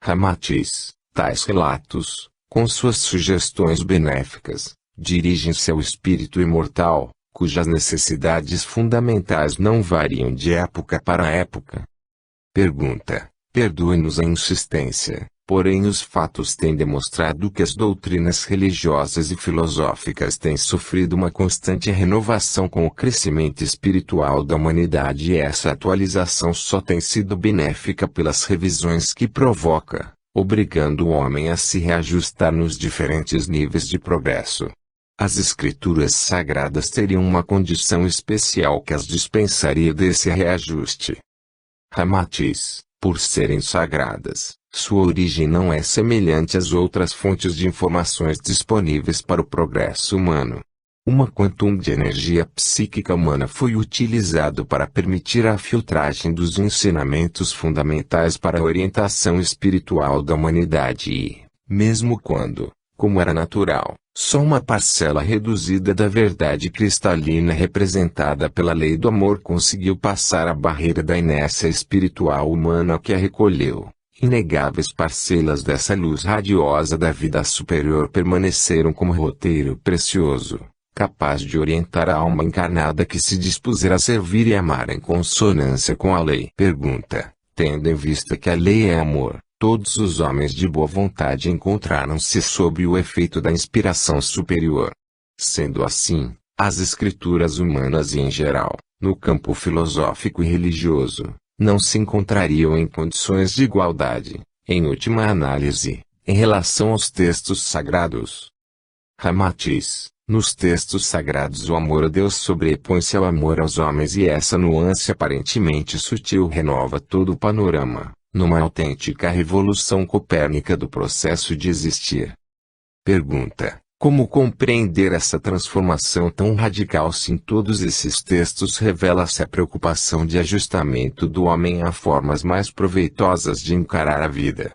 Ramatiz: tais relatos, com suas sugestões benéficas, dirigem-se ao espírito imortal, cujas necessidades fundamentais não variam de época para época. Pergunta: perdoe-nos a insistência, porém os fatos têm demonstrado que as doutrinas religiosas e filosóficas têm sofrido uma constante renovação com o crescimento espiritual da humanidade e essa atualização só tem sido benéfica pelas revisões que provoca, obrigando o homem a se reajustar nos diferentes níveis de progresso. As escrituras sagradas teriam uma condição especial que as dispensaria desse reajuste. Ramatiz, por serem sagradas, sua origem não é semelhante às outras fontes de informações disponíveis para o progresso humano. Uma quantum de energia psíquica humana foi utilizado para permitir a filtragem dos ensinamentos fundamentais para a orientação espiritual da humanidade e, mesmo quando, como era natural, só uma parcela reduzida da verdade cristalina representada pela lei do amor conseguiu passar a barreira da inércia espiritual humana que a recolheu, inegáveis parcelas dessa luz radiosa da vida superior permaneceram como roteiro precioso, capaz de orientar a alma encarnada que se dispuser a servir e amar em consonância com a lei. Pergunta: tendo em vista que a lei é amor, todos os homens de boa vontade encontraram-se sob o efeito da inspiração superior. Sendo assim, as escrituras humanas e em geral, no campo filosófico e religioso, não se encontrariam em condições de igualdade, em última análise, em relação aos textos sagrados. Ramatiz: nos textos sagrados o amor a Deus sobrepõe-se ao amor aos homens e essa nuance aparentemente sutil renova todo o panorama, numa autêntica revolução copérnica do processo de existir. Pergunta: como compreender essa transformação tão radical se em todos esses textos revela-se a preocupação de ajustamento do homem a formas mais proveitosas de encarar a vida?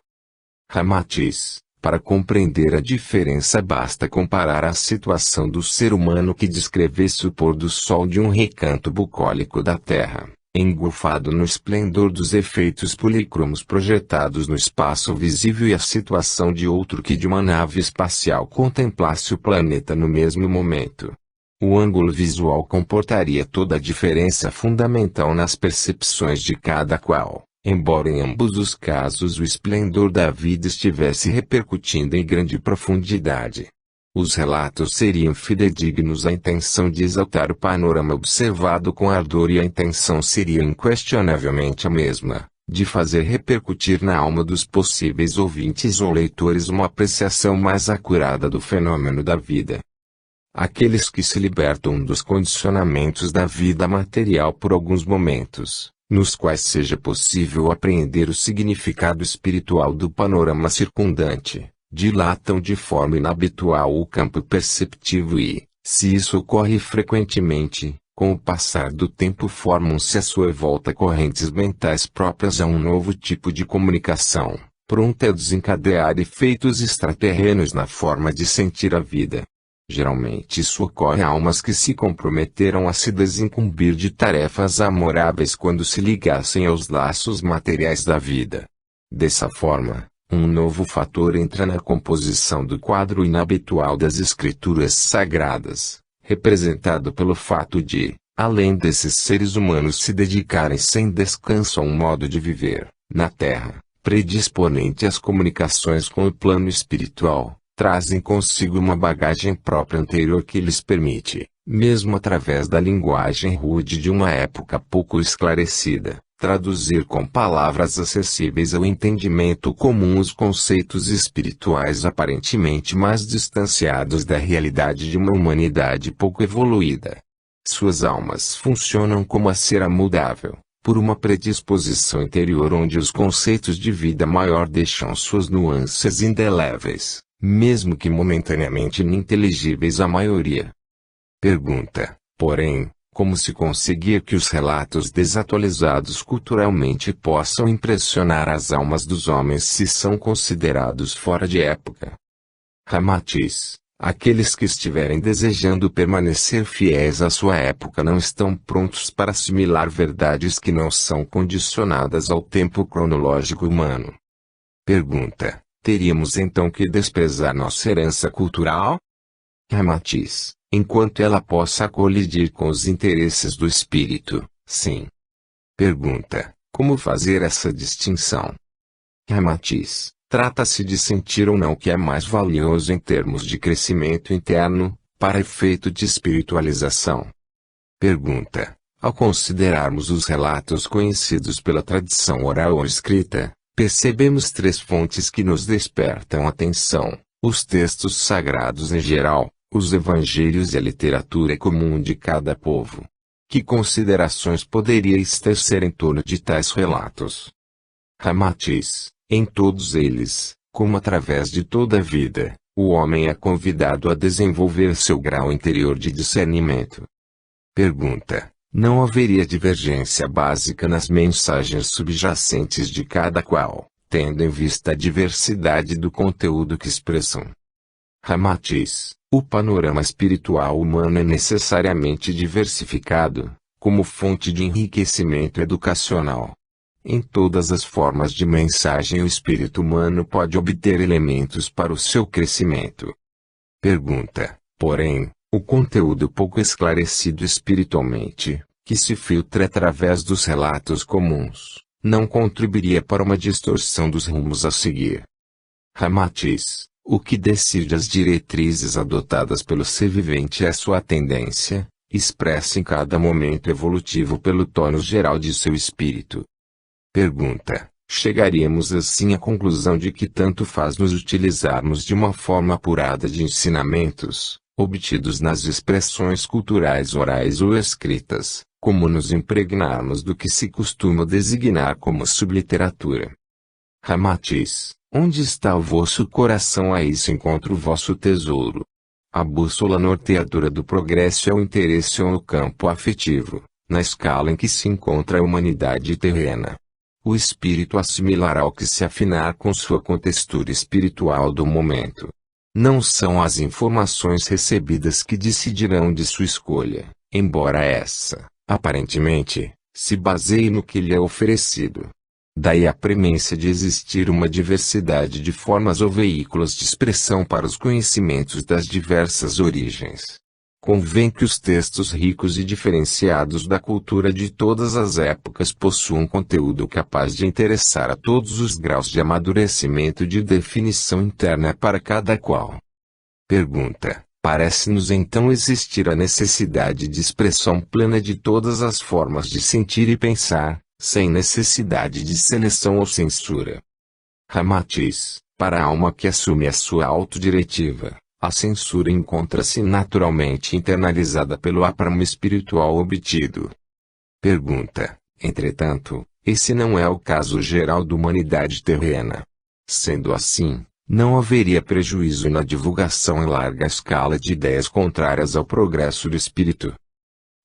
Ramatiz: para compreender a diferença basta comparar a situação do ser humano que descrevesse o pôr do sol de um recanto bucólico da Terra, engolfado no esplendor dos efeitos policromos projetados no espaço visível e a situação de outro que de uma nave espacial contemplasse o planeta no mesmo momento. O ângulo visual comportaria toda a diferença fundamental nas percepções de cada qual, embora em ambos os casos o esplendor da vida estivesse repercutindo em grande profundidade. Os relatos seriam fidedignos à intenção de exaltar o panorama observado com ardor e a intenção seria inquestionavelmente a mesma, de fazer repercutir na alma dos possíveis ouvintes ou leitores uma apreciação mais acurada do fenômeno da vida. Aqueles que se libertam dos condicionamentos da vida material por alguns momentos, nos quais seja possível apreender o significado espiritual do panorama circundante, dilatam de forma inabitual o campo perceptivo e, se isso ocorre frequentemente, com o passar do tempo formam-se à sua volta correntes mentais próprias a um novo tipo de comunicação, pronta a desencadear efeitos extraterrenos na forma de sentir a vida. Geralmente isso ocorre a almas que se comprometeram a se desincumbir de tarefas amoráveis quando se ligassem aos laços materiais da vida. Dessa forma, um novo fator entra na composição do quadro inabitual das escrituras sagradas, representado pelo fato de, além desses seres humanos se dedicarem sem descanso a um modo de viver, na Terra, predisponente às comunicações com o plano espiritual, trazem consigo uma bagagem própria anterior que lhes permite, mesmo através da linguagem rude de uma época pouco esclarecida, traduzir com palavras acessíveis ao entendimento comum os conceitos espirituais aparentemente mais distanciados da realidade de uma humanidade pouco evoluída. Suas almas funcionam como a cera moldável, por uma predisposição interior onde os conceitos de vida maior deixam suas nuances indeléveis, mesmo que momentaneamente ininteligíveis à maioria. Pergunta, porém, como se conseguir que os relatos desatualizados culturalmente possam impressionar as almas dos homens se são considerados fora de época? Ramatiz: aqueles que estiverem desejando permanecer fiéis à sua época não estão prontos para assimilar verdades que não são condicionadas ao tempo cronológico humano. Pergunta: teríamos então que desprezar nossa herança cultural? Ramatiz: enquanto ela possa colidir com os interesses do espírito, sim. Pergunta: como fazer essa distinção? Ramatiz: trata-se de sentir ou não o que é mais valioso em termos de crescimento interno, para efeito de espiritualização. Pergunta: ao considerarmos os relatos conhecidos pela tradição oral ou escrita, percebemos três fontes que nos despertam atenção: os textos sagrados em geral, os evangelhos e a literatura comum de cada povo. Que considerações poderíeis tecer em torno de tais relatos? Ramatiz, em todos eles, como através de toda a vida, o homem é convidado a desenvolver seu grau interior de discernimento. Pergunta: não haveria divergência básica nas mensagens subjacentes de cada qual, tendo em vista a diversidade do conteúdo que expressam? Ramatiz, o panorama espiritual humano é necessariamente diversificado, como fonte de enriquecimento educacional. Em todas as formas de mensagem o espírito humano pode obter elementos para o seu crescimento. Pergunta: porém, o conteúdo pouco esclarecido espiritualmente, que se filtra através dos relatos comuns, não contribuiria para uma distorção dos rumos a seguir? Ramatiz, o que decide as diretrizes adotadas pelo ser vivente é sua tendência, expressa em cada momento evolutivo pelo tônus geral de seu espírito. Pergunta: chegaríamos assim à conclusão de que tanto faz nos utilizarmos de uma forma apurada de ensinamentos, obtidos nas expressões culturais orais ou escritas, como nos impregnarmos do que se costuma designar como subliteratura? Ramatiz, onde está o vosso coração, aí se encontra o vosso tesouro. A bússola norteadora do progresso é o interesse no campo afetivo, na escala em que se encontra a humanidade terrena. O espírito assimilará o que se afinar com sua contextura espiritual do momento. Não são as informações recebidas que decidirão de sua escolha, embora essa, aparentemente, se baseie no que lhe é oferecido. Daí a premência de existir uma diversidade de formas ou veículos de expressão para os conhecimentos das diversas origens. Convém que os textos ricos e diferenciados da cultura de todas as épocas possuam conteúdo capaz de interessar a todos os graus de amadurecimento e de definição interna para cada qual. Pergunta: parece-nos então existir a necessidade de expressão plena de todas as formas de sentir e pensar, sem necessidade de seleção ou censura. Ramatiz, para a alma que assume a sua autodiretiva, a censura encontra-se naturalmente internalizada pelo apramo espiritual obtido. Pergunta: entretanto, esse não é o caso geral da humanidade terrena. Sendo assim, não haveria prejuízo na divulgação em larga escala de ideias contrárias ao progresso do espírito.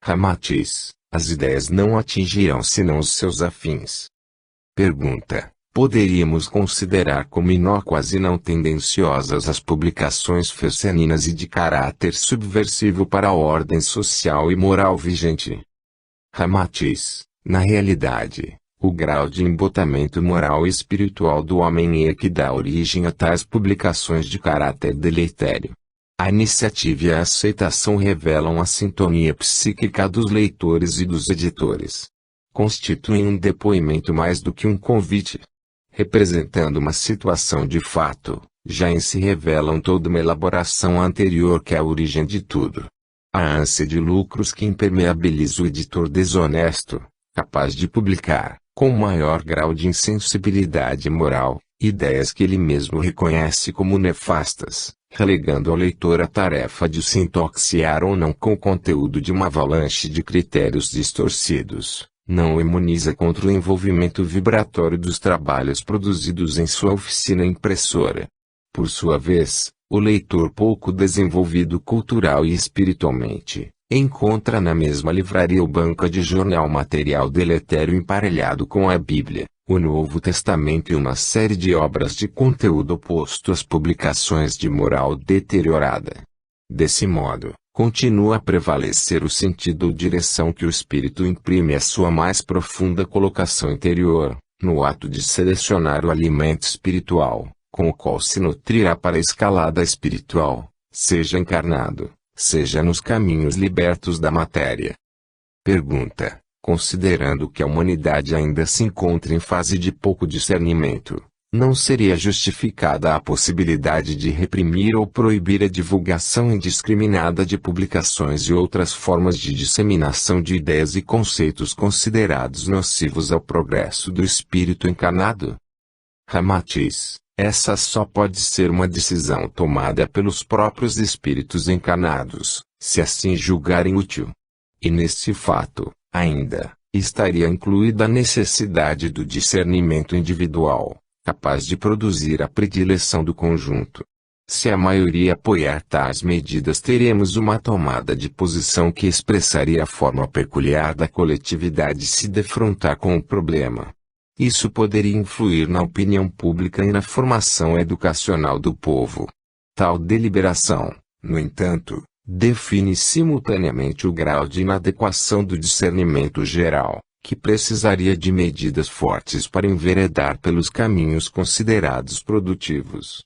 Ramatiz, as ideias não atingirão senão os seus afins. Pergunta: poderíamos considerar como inócuas e não tendenciosas as publicações feceninas e de caráter subversivo para a ordem social e moral vigente? Ramatiz, na realidade, o grau de embotamento moral e espiritual do homem é que dá origem a tais publicações de caráter deletério. A iniciativa e a aceitação revelam a sintonia psíquica dos leitores e dos editores. Constituem um depoimento mais do que um convite. Representando uma situação de fato, já em si revelam toda uma elaboração anterior que é a origem de tudo. A ânsia de lucros que impermeabiliza o editor desonesto, capaz de publicar, com maior grau de insensibilidade moral, ideias que ele mesmo reconhece como nefastas, relegando ao leitor a tarefa de se intoxicar ou não com o conteúdo de uma avalanche de critérios distorcidos. Não o imuniza contra o envolvimento vibratório dos trabalhos produzidos em sua oficina impressora. Por sua vez, o leitor pouco desenvolvido cultural e espiritualmente, encontra na mesma livraria ou banca de jornal material deletério emparelhado com a Bíblia, o Novo Testamento e uma série de obras de conteúdo oposto às publicações de moral deteriorada. Desse modo, continua a prevalecer o sentido ou direção que o espírito imprime à sua mais profunda colocação interior, no ato de selecionar o alimento espiritual, com o qual se nutrirá para a escalada espiritual, seja encarnado, seja nos caminhos libertos da matéria. Pergunta: considerando que a humanidade ainda se encontra em fase de pouco discernimento, não seria justificada a possibilidade de reprimir ou proibir a divulgação indiscriminada de publicações e outras formas de disseminação de ideias e conceitos considerados nocivos ao progresso do espírito encarnado? Ramatiz, Essa só pode ser uma decisão tomada pelos próprios espíritos encarnados, se assim julgarem útil. E nesse fato, ainda, estaria incluída a necessidade do discernimento individual, capaz de produzir a predileção do conjunto. Se a maioria apoiar tais medidas, teremos uma tomada de posição que expressaria a forma peculiar da coletividade se defrontar com o problema. Isso poderia influir na opinião pública e na formação educacional do povo. Tal deliberação, no entanto, define simultaneamente o grau de inadequação do discernimento geral, que precisaria de medidas fortes para enveredar pelos caminhos considerados produtivos.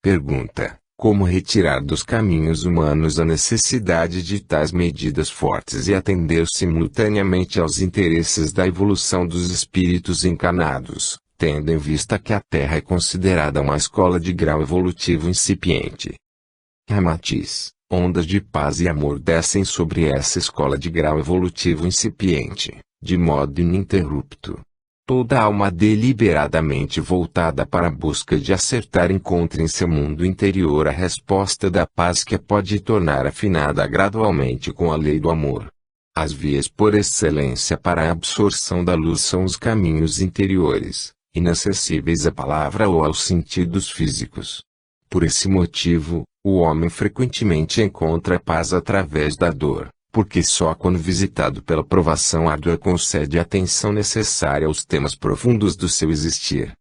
Pergunta: como retirar dos caminhos humanos a necessidade de tais medidas fortes e atender simultaneamente aos interesses da evolução dos espíritos encarnados, tendo em vista que a Terra é considerada uma escola de grau evolutivo incipiente? Ramatiz: ondas de paz e amor descem sobre essa escola de grau evolutivo incipiente, de modo ininterrupto. Toda alma deliberadamente voltada para a busca de acertar encontra em seu mundo interior a resposta da paz que a pode tornar afinada gradualmente com a lei do amor. As vias por excelência para a absorção da luz são os caminhos interiores, inacessíveis à palavra ou aos sentidos físicos. Por esse motivo, o homem frequentemente encontra paz através da dor, porque só quando visitado pela provação árdua concede a atenção necessária aos temas profundos do seu existir.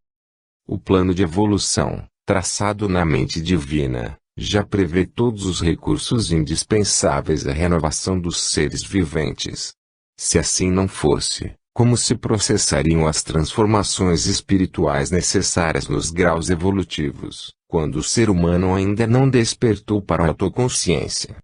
O plano de evolução, traçado na mente divina, já prevê todos os recursos indispensáveis à renovação dos seres viventes. Se assim não fosse, como se processariam as transformações espirituais necessárias nos graus evolutivos, quando o ser humano ainda não despertou para a autoconsciência?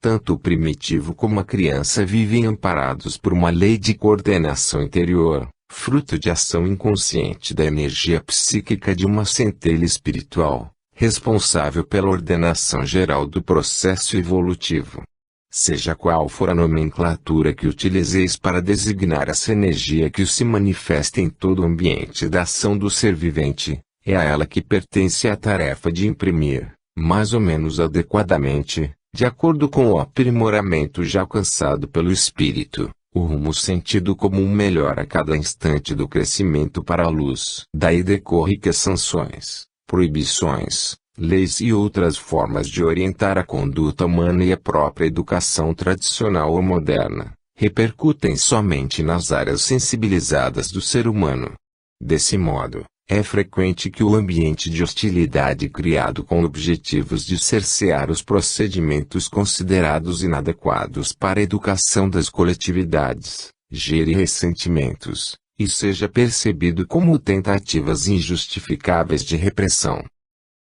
Tanto o primitivo como a criança vivem amparados por uma lei de coordenação interior, fruto de ação inconsciente da energia psíquica de uma centelha espiritual, responsável pela ordenação geral do processo evolutivo. Seja qual for a nomenclatura que utilizeis para designar essa energia que se manifesta em todo o ambiente da ação do ser vivente, é a ela que pertence a tarefa de imprimir, mais ou menos adequadamente, de acordo com o aprimoramento já alcançado pelo espírito, o rumo sentido comum melhor a cada instante do crescimento para a luz. Daí decorre que as sanções, proibições, leis e outras formas de orientar a conduta humana e a própria educação tradicional ou moderna, repercutem somente nas áreas sensibilizadas do ser humano. Desse modo, é frequente que o ambiente de hostilidade criado com objetivos de cercear os procedimentos considerados inadequados para a educação das coletividades, gere ressentimentos, e seja percebido como tentativas injustificáveis de repressão.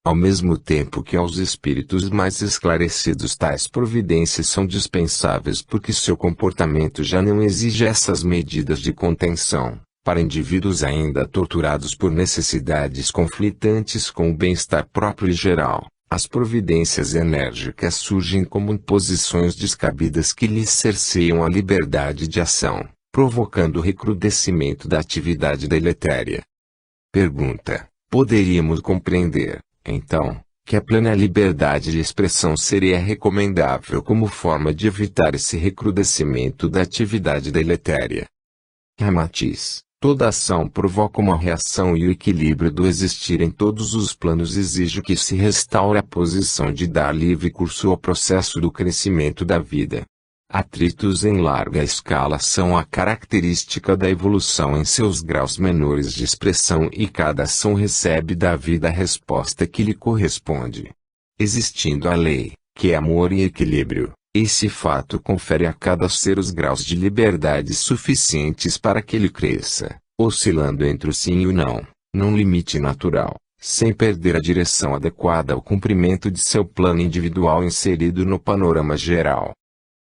Ao mesmo tempo que aos espíritos mais esclarecidos tais providências são dispensáveis porque seu comportamento já não exige essas medidas de contenção. Para indivíduos ainda torturados por necessidades conflitantes com o bem-estar próprio e geral, as providências enérgicas surgem como imposições descabidas que lhes cerceiam a liberdade de ação, provocando o recrudescimento da atividade deletéria. Pergunta: poderíamos compreender, então, que a plena liberdade de expressão seria recomendável como forma de evitar esse recrudescimento da atividade deletéria? Ramatiz: toda ação provoca uma reação e o equilíbrio do existir em todos os planos exige que se restaure a posição de dar livre curso ao processo do crescimento da vida. Atritos em larga escala são a característica da evolução em seus graus menores de expressão e cada ação recebe da vida a resposta que lhe corresponde. Existindo a lei, que é amor e equilíbrio, esse fato confere a cada ser os graus de liberdade suficientes para que ele cresça, oscilando entre o sim e o não, num limite natural, sem perder a direção adequada ao cumprimento de seu plano individual inserido no panorama geral.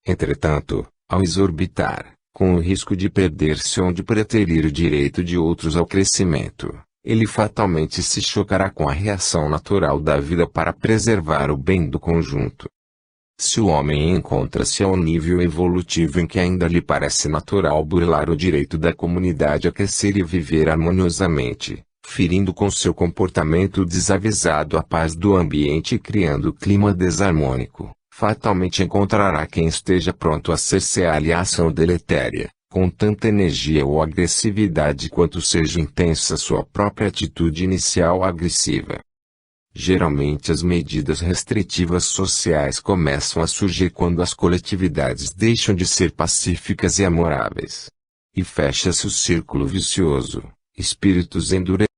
Entretanto, ao exorbitar, com o risco de perder-se onde preterir o direito de outros ao crescimento, ele fatalmente se chocará com a reação natural da vida para preservar o bem do conjunto. Se o homem encontra-se ao nível evolutivo em que ainda lhe parece natural burlar o direito da comunidade a crescer e viver harmoniosamente, ferindo com seu comportamento desavisado a paz do ambiente e criando clima desarmônico, fatalmente encontrará quem esteja pronto a cercear-lhe a ação deletéria, com tanta energia ou agressividade quanto seja intensa sua própria atitude inicial agressiva. Geralmente as medidas restritivas sociais começam a surgir quando as coletividades deixam de ser pacíficas e amoráveis. E fecha-se o círculo vicioso, espíritos endurecidos